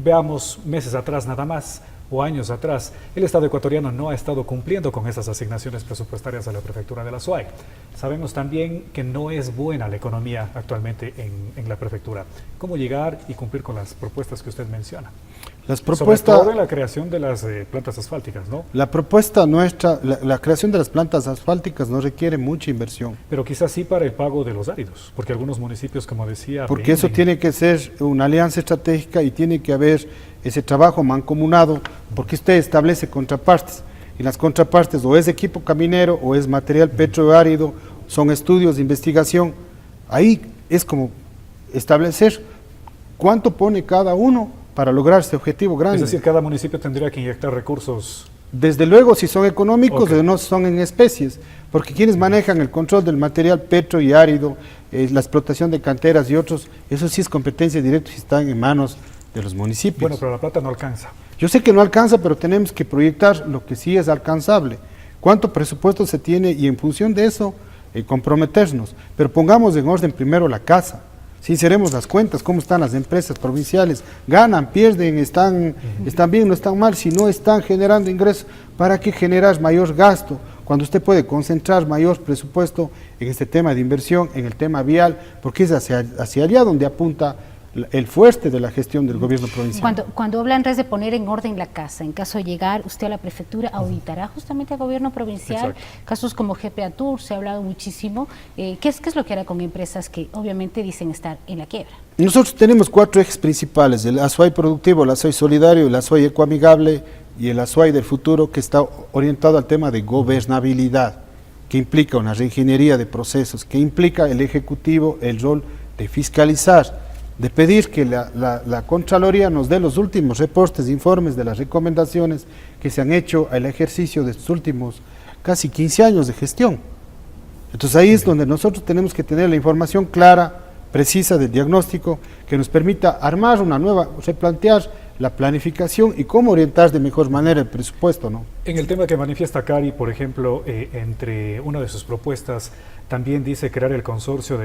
veamos meses atrás nada más, o años atrás, el Estado ecuatoriano no ha estado cumpliendo con esas asignaciones presupuestarias a la prefectura de la SUAY. Sabemos también que no es buena la economía actualmente en la prefectura. ¿Cómo llegar y cumplir con las propuestas que usted menciona? Las propuestas, sobre todo en la creación de las plantas asfálticas, ¿no? La propuesta nuestra, la creación de las plantas asfálticas no requiere mucha inversión. Pero quizás sí para el pago de los áridos, porque algunos municipios, como decía... Porque eso tiene que ser una alianza estratégica y tiene que haber ese trabajo mancomunado, porque usted establece contrapartes, y las contrapartes o es equipo caminero o es material petroárido, son estudios de investigación. Ahí es como establecer cuánto pone cada uno para lograr ese objetivo grande. Es decir, cada municipio tendría que inyectar recursos. Desde luego, si son económicos Okay. o no son en especies, porque quienes manejan el control del material petro y árido, la explotación de canteras y otros, eso sí es competencia directa y están en manos de los municipios. Bueno, pero la plata no alcanza. Yo sé que no alcanza, pero tenemos que proyectar lo que sí es alcanzable. ¿Cuánto presupuesto se tiene? Y en función de eso, comprometernos. Pero pongamos en orden primero la casa. Sinceremos las cuentas, cómo están las empresas provinciales, ganan, pierden, están bien, no están mal, si no están generando ingresos, ¿para qué generar mayor gasto? Cuando usted puede concentrar mayor presupuesto en este tema de inversión, en el tema vial, porque es hacia allá donde apunta el fuerte de la gestión del gobierno provincial. Cuando habla Andrés de poner en orden la casa, en caso de llegar usted a la prefectura, auditará justamente al gobierno provincial. Exacto. Casos como GPA Tour, se ha hablado muchísimo. ¿Qué es lo que hará con empresas que obviamente dicen estar en la quiebra? Nosotros tenemos 4 ejes principales: el ASUAY productivo, el ASUAY solidario, el ASUAY ecoamigable y el ASUAY del futuro, que está orientado al tema de gobernabilidad, que implica una reingeniería de procesos, que implica el ejecutivo, el rol de fiscalizar, de pedir que la Contraloría nos dé los últimos reportes, informes de las recomendaciones que se han hecho al ejercicio de estos últimos casi 15 años de gestión. Entonces ahí es donde nosotros tenemos que tener la información clara, precisa del diagnóstico, que nos permita armar una nueva, replantear la planificación y cómo orientar de mejor manera el presupuesto, ¿no? En el tema que manifiesta Cari, por ejemplo, entre una de sus propuestas, también dice crear el consorcio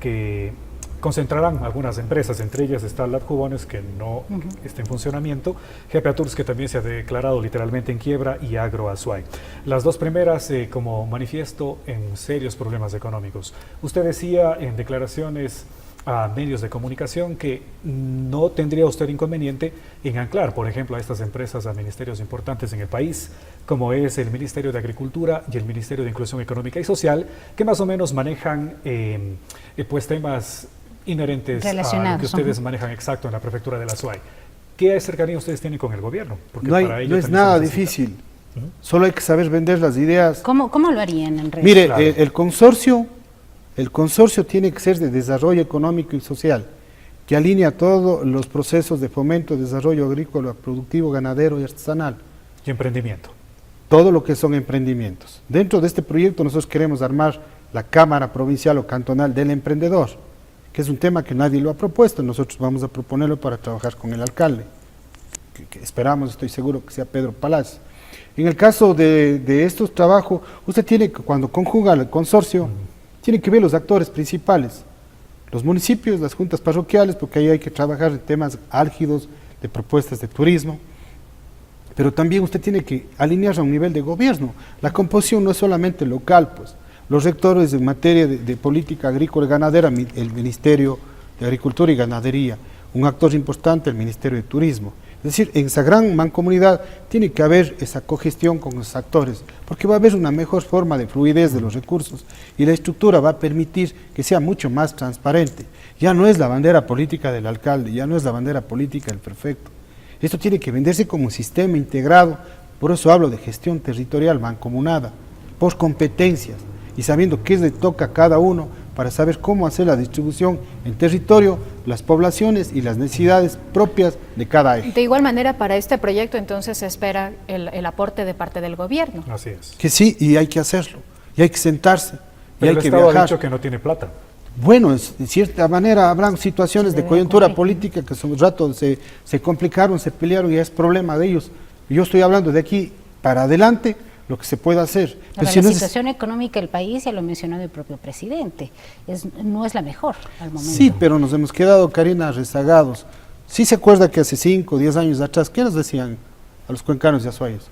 que concentrarán algunas empresas, entre ellas está Lab Jugones, que no está en funcionamiento, GPA Tours, que también se ha declarado literalmente en quiebra, y Agro Azuay. Las dos primeras, como manifiesto, en serios problemas económicos. Usted decía en declaraciones a medios de comunicación que no tendría usted inconveniente en anclar, por ejemplo, a estas empresas a ministerios importantes en el país, como es el Ministerio de Agricultura y el Ministerio de Inclusión Económica y Social, que más o menos manejan pues temas inherentes a lo que ustedes manejan exacto en la prefectura de la SUAY. ¿Qué cercanía ustedes tienen con el gobierno? Porque No es nada difícil, solo hay que saber vender las ideas. ¿Cómo lo harían en realidad? Mire, claro. El consorcio tiene que ser de desarrollo económico y social, que alinea todos los procesos de fomento, desarrollo agrícola, productivo, ganadero y artesanal. Y emprendimiento. Todo lo que son emprendimientos. Dentro de este proyecto nosotros queremos armar la Cámara Provincial o Cantonal del Emprendedor, que es un tema que nadie lo ha propuesto. Nosotros vamos a proponerlo para trabajar con el alcalde, que esperamos, estoy seguro que sea Pedro Palacios. En el caso de estos trabajos, usted tiene que, cuando conjuga el consorcio, tiene que ver los actores principales, los municipios, las juntas parroquiales, porque ahí hay que trabajar en temas álgidos de propuestas de turismo, pero también usted tiene que alinearse a un nivel de gobierno. La composición no es solamente local, pues. Los rectores en materia de política agrícola y ganadera, el Ministerio de Agricultura y Ganadería, un actor importante, el Ministerio de Turismo. Es decir, en esa gran mancomunidad tiene que haber esa cogestión con los actores, porque va a haber una mejor forma de fluidez de los recursos y la estructura va a permitir que sea mucho más transparente. Ya no es la bandera política del alcalde, ya no es la bandera política del prefecto. Esto tiene que venderse como un sistema integrado, por eso hablo de gestión territorial mancomunada, por competencias y sabiendo qué le toca a cada uno para saber cómo hacer la distribución en territorio, las poblaciones y las necesidades propias de cada eje. De igual manera, para este proyecto entonces se espera el aporte de parte del gobierno. Así es. Que sí, y hay que hacerlo, y hay que sentarse, pero y hay que Estado viajar. ha dicho que no tiene plata. Bueno, de cierta manera habrán situaciones de coyuntura política que un rato se complicaron, se pelearon y es problema de ellos. Yo estoy hablando de aquí para adelante, lo que se puede hacer. Pero si la situación económica del país, ya lo mencionó el propio presidente, no es la mejor al momento. Sí, pero nos hemos quedado, Karina, rezagados. Sí se acuerda que hace 5 o 10 años atrás, ¿qué nos decían a los cuencanos de Azuayes?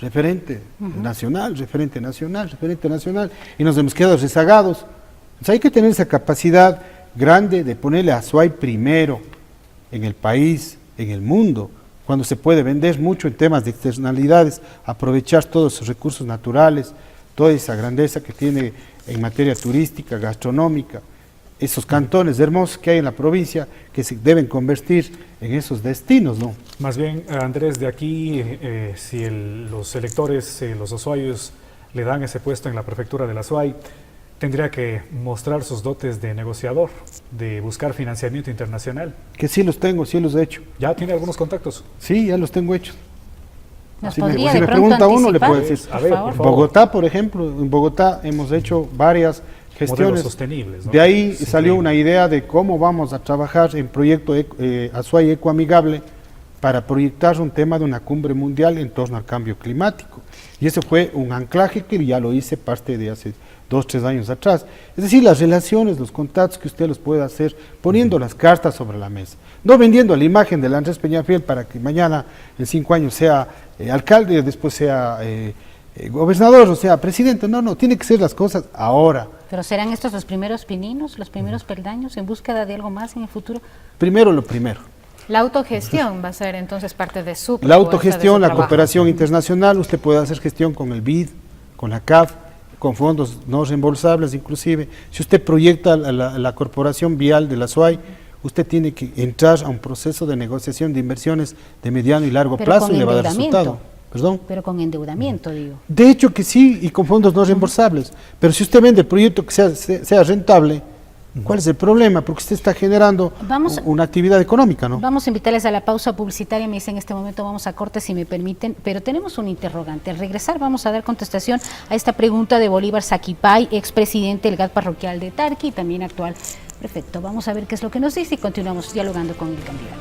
Referente nacional, referente nacional, referente nacional, y nos hemos quedado rezagados. Entonces hay que tener esa capacidad grande de ponerle a Azuay primero en el país, en el mundo, cuando se puede vender mucho en temas de externalidades, aprovechar todos esos recursos naturales, toda esa grandeza que tiene en materia turística, gastronómica, esos cantones hermosos que hay en la provincia que se deben convertir en esos destinos, ¿no? Más bien, Andrés, de aquí, si los electores, los azuayos, le dan ese puesto en la prefectura de la Azuay, tendría que mostrar sus dotes de negociador, de buscar financiamiento internacional. Que sí los tengo, sí los he hecho. ¿Ya tiene algunos contactos? Sí, ya los tengo hechos. Si me pregunta uno, le puedo decir. A ver, por favor. Bogotá, por ejemplo, en Bogotá hemos hecho varias gestiones. Modelos sostenibles, ¿no? De ahí salió una idea de cómo vamos a trabajar en proyecto Azuay Ecoamigable para proyectar un tema de una cumbre mundial en torno al cambio climático. Y eso fue un anclaje que ya lo hice parte de hace 2 o 3 años atrás. Es decir, las relaciones, los contactos que usted los puede hacer poniendo las cartas sobre la mesa. No vendiendo la imagen del Andrés Peñafiel para que mañana, en 5 años, sea alcalde, después sea gobernador o sea presidente. No, tiene que ser las cosas ahora. ¿Pero serán estos los primeros pininos, los primeros peldaños en búsqueda de algo más en el futuro? Primero lo primero. La autogestión va a ser entonces parte de su La autogestión, la trabajo. cooperación internacional, usted puede hacer gestión con el BID, con la CAF, con fondos no reembolsables inclusive. Si usted proyecta la corporación vial de la Azuay, usted tiene que entrar a un proceso de negociación de inversiones de mediano y largo plazo y le va a dar resultado. ¿Perdón? Pero con endeudamiento, digo. De hecho que sí, y con fondos no reembolsables. Pero si usted vende el proyecto que sea rentable, ¿Cuál es el problema? Porque usted está generando una actividad económica, ¿no? Vamos a invitarles a la pausa publicitaria. Me dice en este momento vamos a corte si me permiten, pero tenemos un interrogante. Al regresar vamos a dar contestación a esta pregunta de Bolívar Saquipay, expresidente del GAT parroquial de Tarqui y también actual prefecto. Vamos a ver qué es lo que nos dice y continuamos dialogando con el candidato.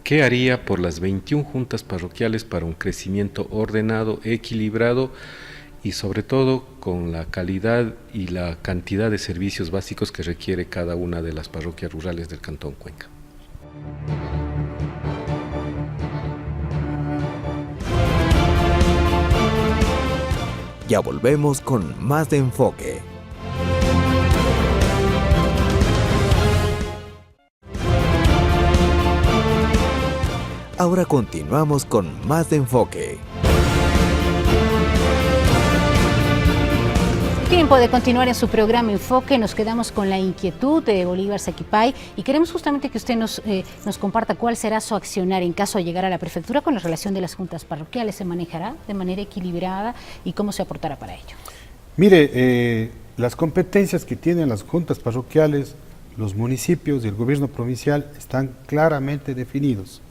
¿Qué haría por las 21 juntas parroquiales para un crecimiento ordenado, equilibrado y sobre todo con la calidad y la cantidad de servicios básicos que requiere cada una de las parroquias rurales del Cantón Cuenca? Ya volvemos con más de Enfoque. Ahora continuamos con más de Enfoque. Tiempo de continuar en su programa Enfoque. Nos quedamos con la inquietud de Bolívar Saquipay y queremos justamente que usted nos comparta cuál será su accionar en caso de llegar a la prefectura con la relación de las juntas parroquiales. ¿Se manejará de manera equilibrada y cómo se aportará para ello? Mire, las competencias que tienen las juntas parroquiales, los municipios y el gobierno provincial están claramente definidos.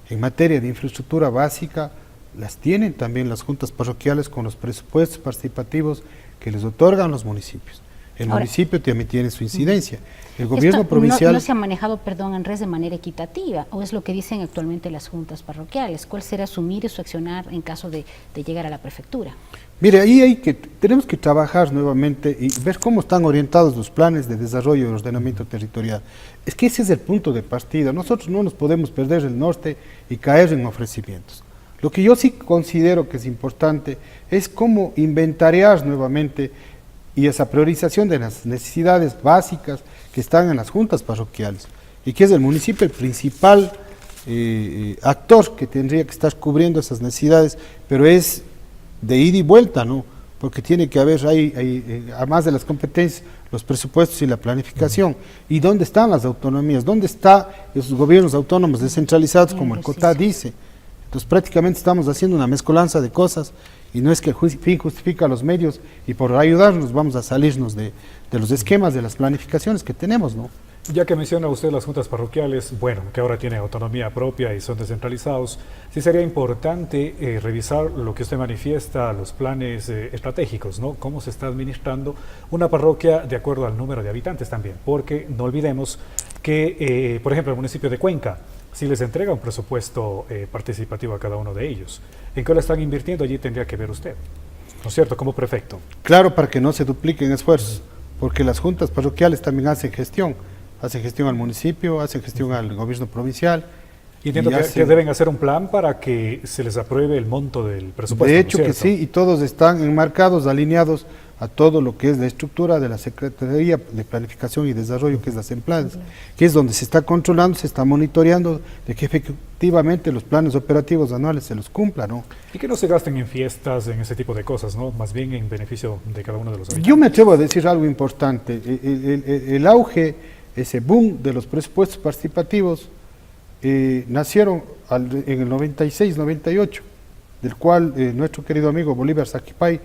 En materia de infraestructura básica, las tienen también las juntas parroquiales con los presupuestos participativos que les otorgan los municipios. El municipio también tiene su incidencia. El gobierno provincial... ¿No se ha manejado, perdón, Andrés, de manera equitativa? ¿O es lo que dicen actualmente las juntas parroquiales? ¿Cuál será su mire, su accionar en caso de llegar a la prefectura? Mire, ahí tenemos que trabajar nuevamente y ver cómo están orientados los planes de desarrollo y ordenamiento territorial. Es que ese es el punto de partida. Nosotros no nos podemos perder el norte y caer en ofrecimientos. Lo que yo sí considero que es importante es cómo inventariar nuevamente y esa priorización de las necesidades básicas que están en las juntas parroquiales y que es el municipio el principal actor que tendría que estar cubriendo esas necesidades, pero es de ida y vuelta, ¿no? Porque tiene que haber ahí, además de las competencias, los presupuestos y la planificación. ¿Y dónde están las autonomías? ¿Dónde están esos gobiernos autónomos descentralizados, como el COTA dice? Entonces prácticamente estamos haciendo una mezcolanza de cosas y no es que el fin justifica los medios y por ayudarnos vamos a salirnos de los esquemas, de las planificaciones que tenemos, ¿no? Ya que menciona usted las juntas parroquiales, bueno, que ahora tienen autonomía propia y son descentralizados, sí sería importante revisar lo que usted manifiesta, los planes estratégicos, ¿no? Cómo se está administrando una parroquia de acuerdo al número de habitantes también, porque no olvidemos que, por ejemplo, el municipio de Cuenca, si les entrega un presupuesto participativo a cada uno de ellos, ¿en qué lo están invirtiendo? Allí tendría que ver usted, ¿no es cierto?, como prefecto. Claro, para que no se dupliquen esfuerzos, porque las juntas parroquiales también hacen gestión al municipio, hacen gestión al gobierno provincial. Y entiendo que deben hacer un plan para que se les apruebe el monto del presupuesto. De hecho que sí, y todos están enmarcados, alineados a todo lo que es la estructura de la Secretaría de Planificación y Desarrollo, que es la SEMPLADES, que es donde se está controlando, se está monitoreando de que efectivamente los planes operativos anuales se los cumplan, ¿no? Y que no se gasten en fiestas, en ese tipo de cosas, ¿no? Más bien en beneficio de cada uno de los habitantes. Yo me atrevo a decir algo importante, el auge, ese boom de los presupuestos participativos nacieron en el 96-98, del cual nuestro querido amigo Bolívar Saquipay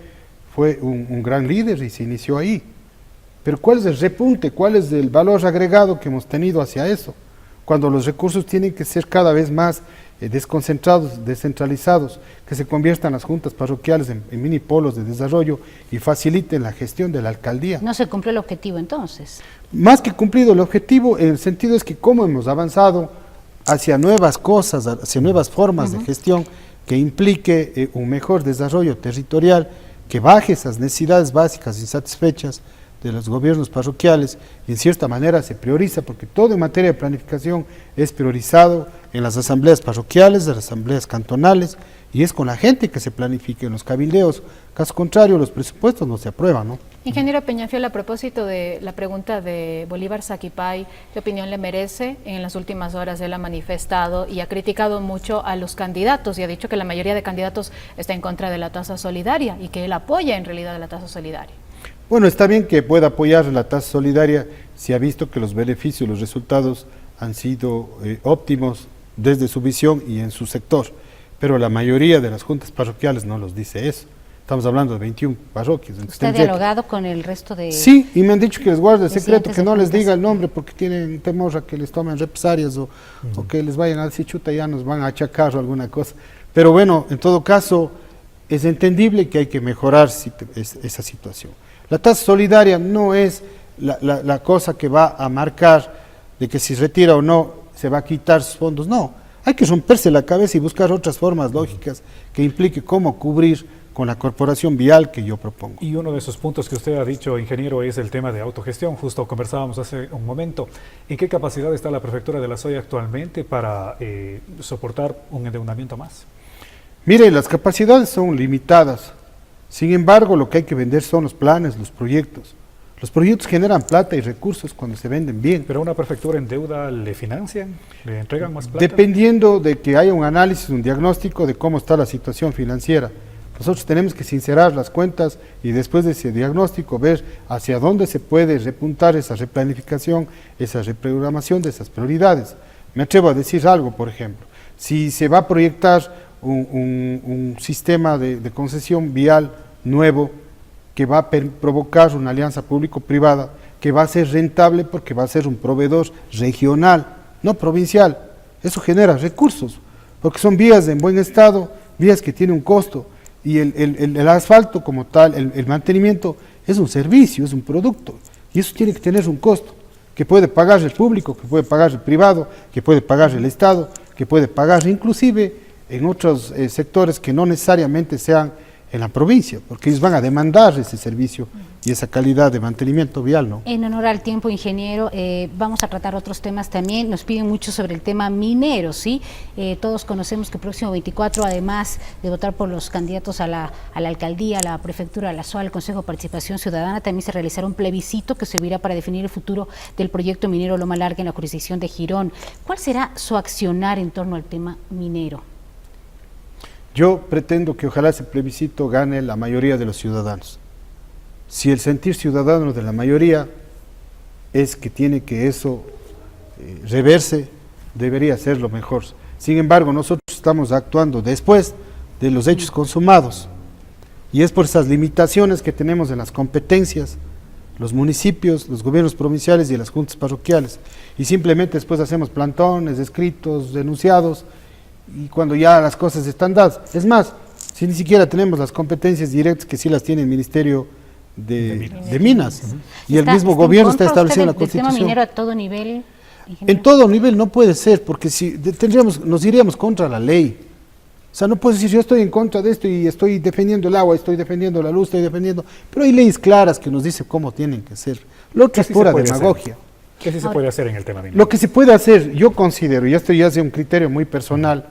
fue un gran líder y se inició ahí. Pero ¿cuál es el repunte? ¿Cuál es el valor agregado que hemos tenido hacia eso? Cuando los recursos tienen que ser cada vez más desconcentrados, descentralizados, que se conviertan las juntas parroquiales en mini polos de desarrollo y faciliten la gestión de la alcaldía. ¿No se cumplió el objetivo entonces? Más que cumplido el objetivo, el sentido es que cómo hemos avanzado hacia nuevas cosas, hacia nuevas formas de gestión que implique un mejor desarrollo territorial, que baje esas necesidades básicas insatisfechas de los gobiernos parroquiales y en cierta manera se prioriza, porque todo en materia de planificación es priorizado en las asambleas parroquiales, en las asambleas cantonales, y es con la gente que se planifica en los cabildeos. Caso contrario, los presupuestos no se aprueban, ¿no? Ingeniero Peñafiel, a propósito de la pregunta de Bolívar Saquipay, ¿qué opinión le merece? En las últimas horas él ha manifestado y ha criticado mucho a los candidatos y ha dicho que la mayoría de candidatos está en contra de la tasa solidaria y que él apoya en realidad la tasa solidaria. Bueno, está bien que pueda apoyar la tasa solidaria si ha visto que los beneficios, los resultados han sido óptimos desde su visión y en su sector. pero la mayoría de las juntas parroquiales no los dice eso. Estamos hablando de 21 parroquias. ¿Usted ha dialogado con el resto de...? Sí, y me han dicho que les guarde el secreto, que no les diga el nombre porque tienen temor a que les tomen represalias o que les vayan a decir, chuta, ya nos van a achacar o alguna cosa. Pero bueno, en todo caso, es entendible que hay que mejorar esa situación. La tasa solidaria no es la cosa que va a marcar de que si retira o no se va a quitar sus fondos, no. Hay que romperse la cabeza y buscar otras formas lógicas que implique cómo cubrir con la corporación vial que yo propongo. Y uno de esos puntos que usted ha dicho, ingeniero, es el tema de autogestión. Justo conversábamos hace un momento. ¿En qué capacidad está la Prefectura de La Suay actualmente para soportar un endeudamiento más? Mire, las capacidades son limitadas. Sin embargo, lo que hay que vender son los planes, los proyectos. Los proyectos generan plata y recursos cuando se venden bien. ¿Pero una prefectura en deuda le financian? ¿Le entregan más plata? Dependiendo de que haya un análisis, un diagnóstico de cómo está la situación financiera. Nosotros tenemos que sincerar las cuentas y después de ese diagnóstico ver hacia dónde se puede repuntar esa replanificación, esa reprogramación de esas prioridades. Me atrevo a decir algo, por ejemplo. Si se va a proyectar un sistema de concesión vial nuevo que va a provocar una alianza público-privada, que va a ser rentable porque va a ser un proveedor regional, no provincial. Eso genera recursos, porque son vías en buen estado, vías que tienen un costo. Y el asfalto como tal, el mantenimiento, es un servicio, es un producto. Y eso tiene que tener un costo, que puede pagar el público, que puede pagar el privado, que puede pagar el Estado, que puede pagar inclusive en otros sectores que no necesariamente sean en la provincia, porque ellos van a demandar ese servicio y esa calidad de mantenimiento vial, ¿no? En honor al tiempo, ingeniero, vamos a tratar otros temas también. Nos piden mucho sobre el tema minero, ¿sí? Todos conocemos que el próximo 24, además de votar por los candidatos a la alcaldía, a la prefectura, a la SOA, al Consejo de Participación Ciudadana, también se realizará un plebiscito que servirá para definir el futuro del proyecto minero Loma Larga en la jurisdicción de Girón. ¿Cuál será su accionar en torno al tema minero? Yo pretendo que ojalá ese plebiscito gane la mayoría de los ciudadanos. Si el sentir ciudadano de la mayoría es que tiene que eso reverse, debería ser lo mejor. Sin embargo, nosotros estamos actuando después de los hechos consumados y es por esas limitaciones que tenemos en las competencias, los municipios, los gobiernos provinciales y las juntas parroquiales. Y simplemente después hacemos plantones, escritos, denunciados, y cuando ya las cosas están dadas. Es más, si ni siquiera tenemos las competencias directas que sí las tiene el Ministerio de Minas. Y el mismo gobierno está establecido en la Constitución. ¿El tema minero a todo nivel? En todo nivel no puede ser, porque si nos iríamos contra la ley. O sea, no puedo decir yo estoy en contra de esto y estoy defendiendo el agua, estoy defendiendo la luz, estoy defendiendo... Pero hay leyes claras que nos dicen cómo tienen que ser. Lo otro es pura demagogia. ¿Qué sí se puede hacer en el tema minero? Lo que se puede hacer, yo considero, y esto ya es un criterio muy personal,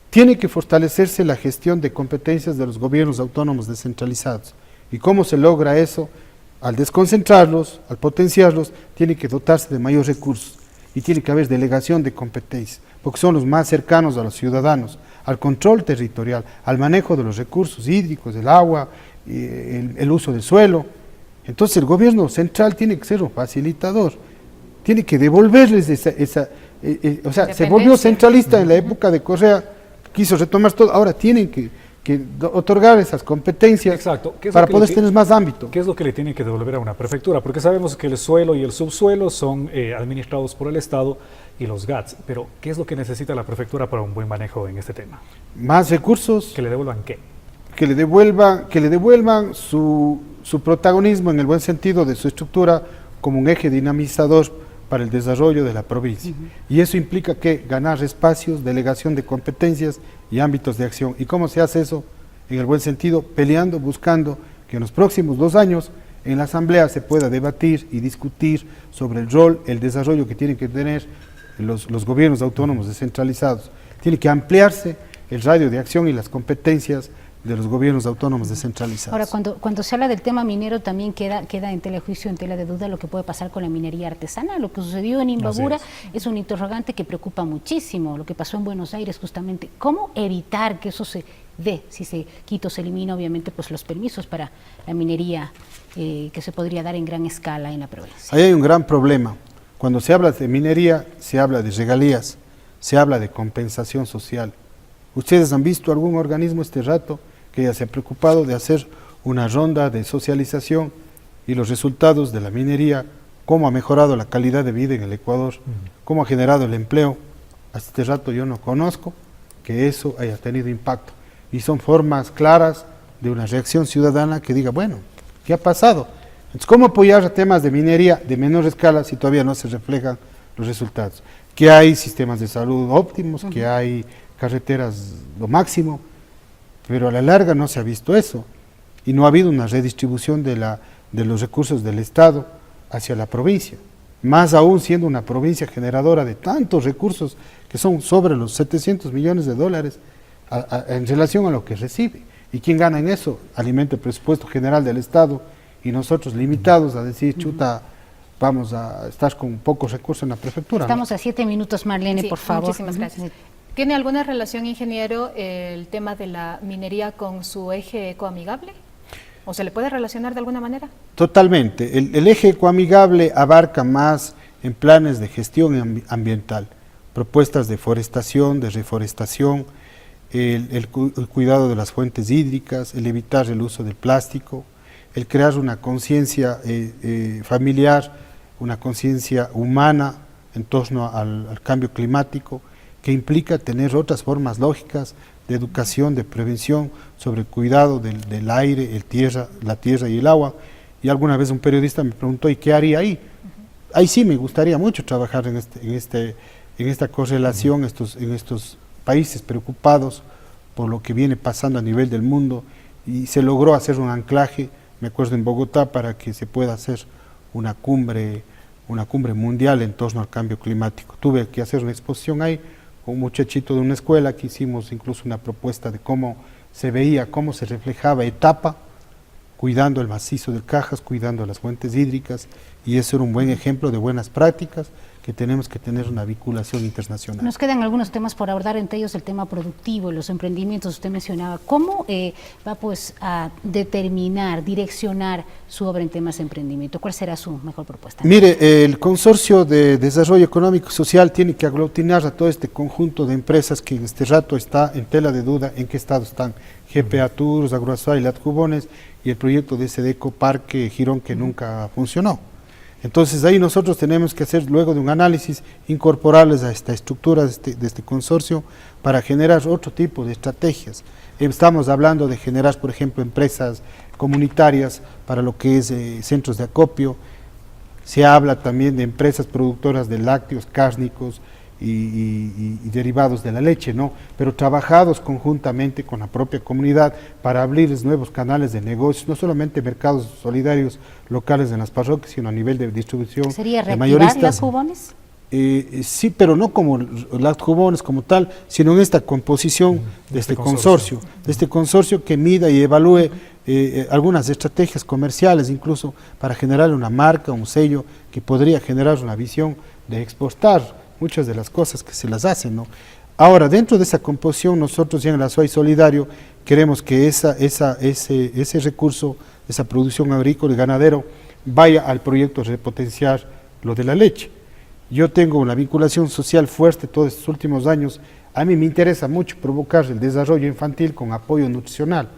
tiene que fortalecerse la gestión de competencias de los gobiernos autónomos descentralizados. ¿Y cómo se logra eso? Al desconcentrarlos, al potenciarlos, tiene que dotarse de mayores recursos y tiene que haber delegación de competencias, porque son los más cercanos a los ciudadanos, al control territorial, al manejo de los recursos hídricos, del agua, el uso del suelo. Entonces el gobierno central tiene que ser un facilitador, tiene que devolverles o sea, se volvió centralista en la época de Correa, quiso retomar todo, ahora tienen que otorgar esas competencias. Exacto. Para poder tener más ámbito. ¿Qué es lo que le tiene que devolver a una prefectura? Porque sabemos que el suelo y el subsuelo son administrados por el Estado y los GATS, pero ¿qué es lo que necesita la prefectura para un buen manejo en este tema? Más recursos. ¿Que le devuelvan qué? Que le devuelvan su protagonismo en el buen sentido de su estructura como un eje dinamizador para el desarrollo de la provincia. Y eso implica que ganar espacios, delegación de competencias y ámbitos de acción. ¿Y cómo se hace eso? En el buen sentido, peleando, buscando que en los próximos 2 años en la Asamblea se pueda debatir y discutir sobre el rol, el desarrollo que tienen que tener los gobiernos autónomos descentralizados. Tiene que ampliarse el radio de acción y las competencias de los gobiernos autónomos descentralizados. Ahora, cuando se habla del tema minero, también queda en tela de juicio, en tela de duda, lo que puede pasar con la minería artesanal. Lo que sucedió en Imbabura es un interrogante que preocupa muchísimo, lo que pasó en Buenos Aires justamente. ¿Cómo evitar que eso se dé? Si se quita o se elimina, obviamente, pues los permisos para la minería que se podría dar en gran escala en la provincia. Ahí hay un gran problema. Cuando se habla de minería, se habla de regalías, se habla de compensación social. ¿Ustedes han visto algún organismo este rato que ya se ha preocupado de hacer una ronda de socialización y los resultados de la minería, cómo ha mejorado la calidad de vida en el Ecuador, cómo ha generado el empleo? Hasta este rato yo no conozco que eso haya tenido impacto. Y son formas claras de una reacción ciudadana que diga, bueno, ¿qué ha pasado? Entonces, ¿cómo apoyar a temas de minería de menor escala si todavía no se reflejan los resultados? Que hay sistemas de salud óptimos, que hay carreteras lo máximo, pero a la larga no se ha visto eso. Y no ha habido una redistribución de los recursos del Estado hacia la provincia. Más aún siendo una provincia generadora de tantos recursos que son sobre los 700 millones de dólares en relación a lo que recibe. ¿Y quién gana en eso? Alimenta el presupuesto general del Estado y nosotros limitados a decir, chuta, vamos a estar con pocos recursos en la prefectura. Estamos a 7 minutos, Marlene, Sí, por favor. Muchísimas gracias. ¿Tiene alguna relación, ingeniero, el tema de la minería con su eje ecoamigable? ¿O se le puede relacionar de alguna manera? Totalmente. El eje ecoamigable abarca más en planes de gestión ambiental, propuestas de forestación, de reforestación, el cuidado de las fuentes hídricas, el evitar el uso del plástico, el crear una conciencia familiar, una conciencia humana en torno al cambio climático, que implica tener otras formas lógicas de educación, de prevención sobre el cuidado del aire, la tierra y el agua. Y alguna vez un periodista me preguntó, ¿y qué haría ahí? Ahí sí me gustaría mucho trabajar en esta correlación, en estos países preocupados por lo que viene pasando a nivel del mundo, y se logró hacer un anclaje, me acuerdo, en Bogotá, para que se pueda hacer una cumbre mundial en torno al cambio climático. Tuve que hacer una exposición ahí con un muchachito de una escuela, que hicimos incluso una propuesta de cómo se veía, cómo se reflejaba etapa, cuidando el macizo de Cajas, cuidando las fuentes hídricas, y eso era un buen ejemplo de buenas prácticas que tenemos que tener una vinculación internacional. Nos quedan algunos temas por abordar, entre ellos el tema productivo, los emprendimientos, usted mencionaba. ¿Cómo va pues a determinar, direccionar su obra en temas de emprendimiento? ¿Cuál será su mejor propuesta? Mire, el Consorcio de Desarrollo Económico y Social tiene que aglutinar a todo este conjunto de empresas que en este rato está en tela de duda en qué estado están. GPA Tours, Agroazuay, Latjubones y el proyecto de Sedeco Parque Girón, que nunca funcionó. Entonces ahí nosotros tenemos que hacer, luego de un análisis, incorporarles a esta estructura de este consorcio para generar otro tipo de estrategias. Estamos hablando de generar, por ejemplo, empresas comunitarias para lo que es centros de acopio. Se habla también de empresas productoras de lácteos, cárnicos y derivados de la leche, ¿no? Pero trabajados conjuntamente con la propia comunidad para abrirles nuevos canales de negocios, no solamente mercados solidarios locales en las parroquias, sino a nivel de distribución. ¿Sería de reactivar mayoristas. las jubones? Sí, pero no como las jubones como tal, sino en esta composición de este consorcio que mida y evalúe algunas estrategias comerciales, incluso para generar una marca, un sello que podría generar una visión de exportar muchas de las cosas que se las hacen, ¿no? Ahora, dentro de esa composición, nosotros ya en la SOAI Solidario queremos que ese recurso, esa producción agrícola y ganadero, vaya al proyecto de repotenciar lo de la leche. Yo tengo una vinculación social fuerte todos estos últimos años. A mí me interesa mucho provocar el desarrollo infantil con apoyo nutricional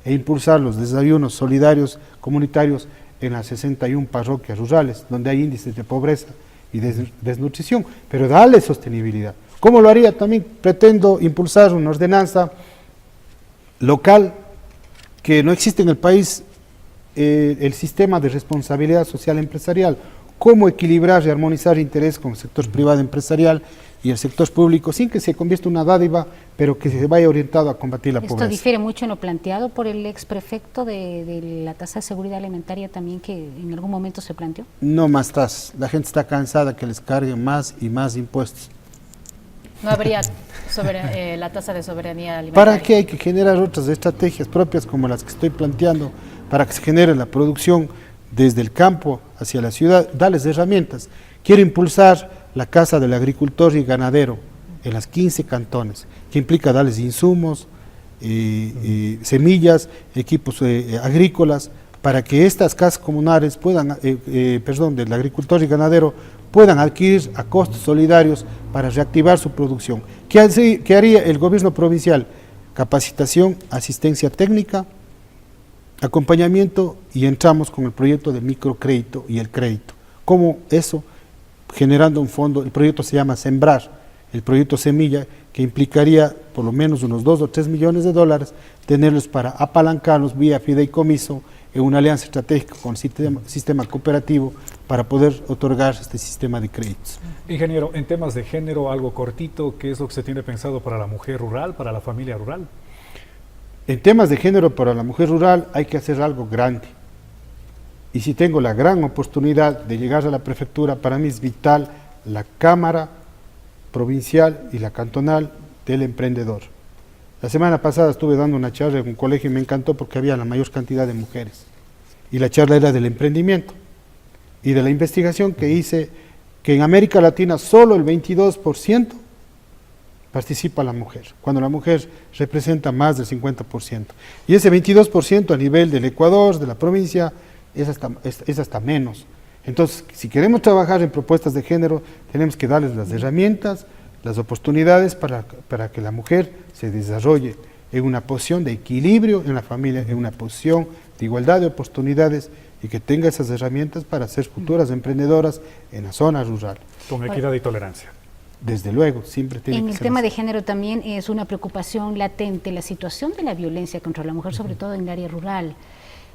e impulsar los desayunos solidarios comunitarios en las 61 parroquias rurales, donde hay índices de pobreza y desnutrición, pero darle sostenibilidad. ¿Cómo lo haría? También pretendo impulsar una ordenanza local que no existe en el país, el sistema de responsabilidad social empresarial. Cómo equilibrar y armonizar intereses con el sector privado empresarial y el sector público sin que se convierta en una dádiva, pero que se vaya orientado a combatir la pobreza. Esto difiere mucho en lo planteado por el exprefecto de la tasa de seguridad alimentaria también, que en algún momento se planteó. No más tasas, la gente está cansada que les carguen más y más impuestos. No habría la tasa de soberanía alimentaria. ¿Para qué hay que generar otras estrategias propias como las que estoy planteando para que se genere la producción desde el campo hacia la ciudad? Darles herramientas. Quiero impulsar la Casa del Agricultor y Ganadero en las 15 cantones, que implica darles insumos, semillas, equipos agrícolas, para que estas casas comunales puedan, del agricultor y ganadero, puedan adquirir a costos solidarios para reactivar su producción. ¿Qué haría el gobierno provincial? Capacitación, asistencia técnica, acompañamiento, y entramos con el proyecto de microcrédito y el crédito. ¿Cómo eso? Generando un fondo, el proyecto se llama Sembrar, el proyecto Semilla, que implicaría por lo menos unos 2 o 3 millones de dólares, tenerlos para apalancarlos vía fideicomiso en una alianza estratégica con el sistema cooperativo para poder otorgar este sistema de créditos. Ingeniero, en temas de género, algo cortito, ¿qué es lo que se tiene pensado para la mujer rural, para la familia rural? En temas de género para la mujer rural hay que hacer algo grande. Y si tengo la gran oportunidad de llegar a la prefectura, para mí es vital la Cámara Provincial y la Cantonal del Emprendedor. La semana pasada estuve dando una charla en un colegio y me encantó porque había la mayor cantidad de mujeres. Y la charla era del emprendimiento y de la investigación que hice, que en América Latina solo el 22% participa la mujer, cuando la mujer representa más del 50%. Y ese 22% a nivel del Ecuador, de la provincia, es hasta menos. Entonces, si queremos trabajar en propuestas de género, tenemos que darles las herramientas, las oportunidades para que la mujer se desarrolle en una posición de equilibrio en la familia, en una posición de igualdad de oportunidades, y que tenga esas herramientas para ser futuras emprendedoras en la zona rural. Con equidad y tolerancia. Desde luego, siempre tiene que ser. En el tema de género también es una preocupación latente la situación de la violencia contra la mujer, sobre todo en el área rural.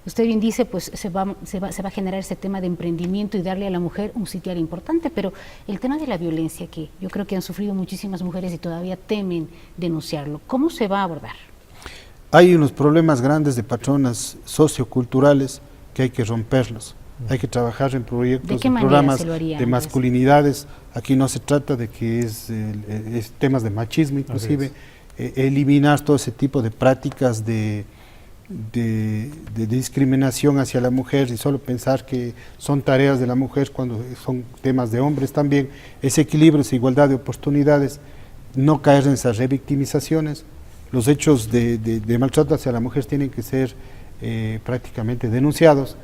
Usted bien dice, pues se va a generar ese tema de emprendimiento y darle a la mujer un sitial importante, pero el tema de la violencia, que yo creo que han sufrido muchísimas mujeres y todavía temen denunciarlo, ¿cómo se va a abordar? Hay unos problemas grandes de patronas socioculturales que hay que romperlos. Hay que trabajar en proyectos, en programas de masculinidades. Aquí no se trata de que es temas de machismo, inclusive eliminar todo ese tipo de prácticas de discriminación hacia la mujer y solo pensar que son tareas de la mujer cuando son temas de hombres también. Ese equilibrio, esa igualdad de oportunidades, no caer en esas revictimizaciones. Los hechos de maltrato hacia la mujer tienen que ser prácticamente denunciados.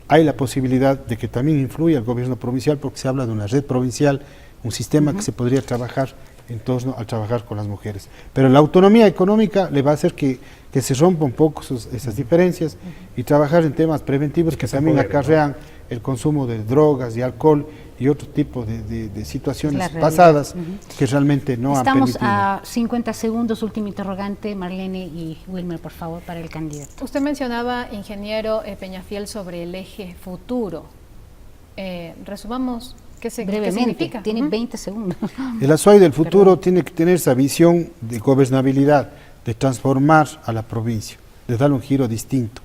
Hay la posibilidad de que también influya el gobierno provincial, porque se habla de una red provincial, un sistema que se podría trabajar en torno al trabajar con las mujeres. Pero la autonomía económica le va a hacer que se rompa un poco esas diferencias y trabajar en temas preventivos que también acarrean el consumo de drogas y alcohol y otro tipo de situaciones pasadas que realmente no han permitido. Estamos a 50 segundos, último interrogante, Marlene y Wilmer, por favor, para el candidato. Usted mencionaba, ingeniero Peñafiel, sobre el eje futuro. Resumamos, ¿qué significa? Tiene 20 segundos. El Azuay del futuro tiene que tener esa visión de gobernabilidad, de transformar a la provincia, de darle un giro distinto,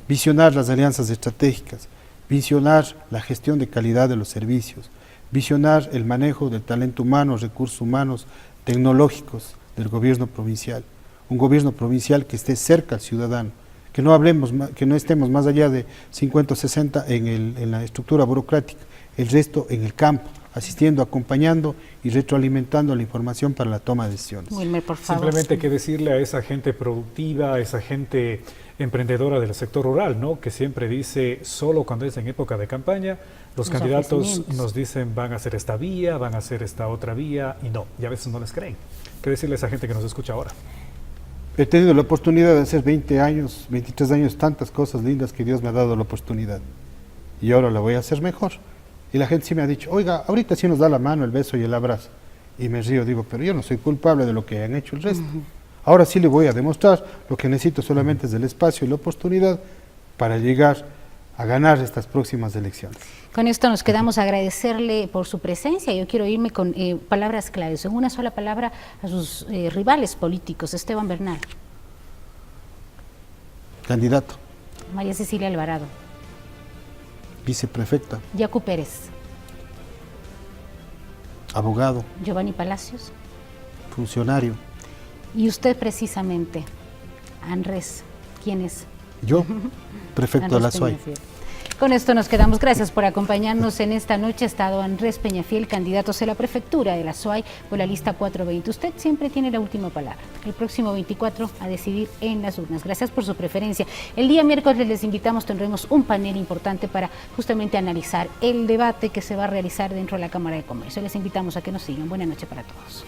visionar las alianzas estratégicas, visionar la gestión de calidad de los servicios, visionar el manejo del talento humano, recursos humanos, tecnológicos del gobierno provincial. Un gobierno provincial que esté cerca al ciudadano, que no estemos más allá de 50 o 60 en la estructura burocrática, el resto en el campo, asistiendo, acompañando y retroalimentando la información para la toma de decisiones. Wilmer, por favor. Simplemente hay que decirle a esa gente productiva, a esa gente emprendedora del sector rural, ¿no?, que siempre dice, solo cuando es en época de campaña, los candidatos nos dicen van a hacer esta vía, van a hacer esta otra vía, y a veces no les creen. Hay que decirle a esa gente que nos escucha ahora. He tenido la oportunidad de hacer 20 años, 23 años, tantas cosas lindas que Dios me ha dado la oportunidad. Y ahora la voy a hacer mejor. Y la gente sí me ha dicho, oiga, ahorita sí nos da la mano, el beso y el abrazo. Y me río, digo, pero yo no soy culpable de lo que han hecho el resto. Ahora sí le voy a demostrar, lo que necesito solamente es el espacio y la oportunidad para llegar a ganar estas próximas elecciones. Con esto nos quedamos a agradecerle por su presencia. Yo quiero irme con palabras claves, en una sola palabra, a sus rivales políticos. Esteban Bernal. Candidato. María Cecilia Alvarado. Viceprefecta. Yacu Pérez. Abogado. Giovanni Palacios. Funcionario. Y usted precisamente, Andrés, ¿quién es? Yo, prefecto de la Azuay. Con esto nos quedamos. Gracias por acompañarnos en esta noche. Ha estado Andrés Peñafiel, candidato a la prefectura de la SUAY por la lista 420. Usted siempre tiene la última palabra. El próximo 24 a decidir en las urnas. Gracias por su preferencia. El día miércoles les invitamos, tendremos un panel importante para justamente analizar el debate que se va a realizar dentro de la Cámara de Comercio. Les invitamos a que nos sigan. Buenas noches para todos.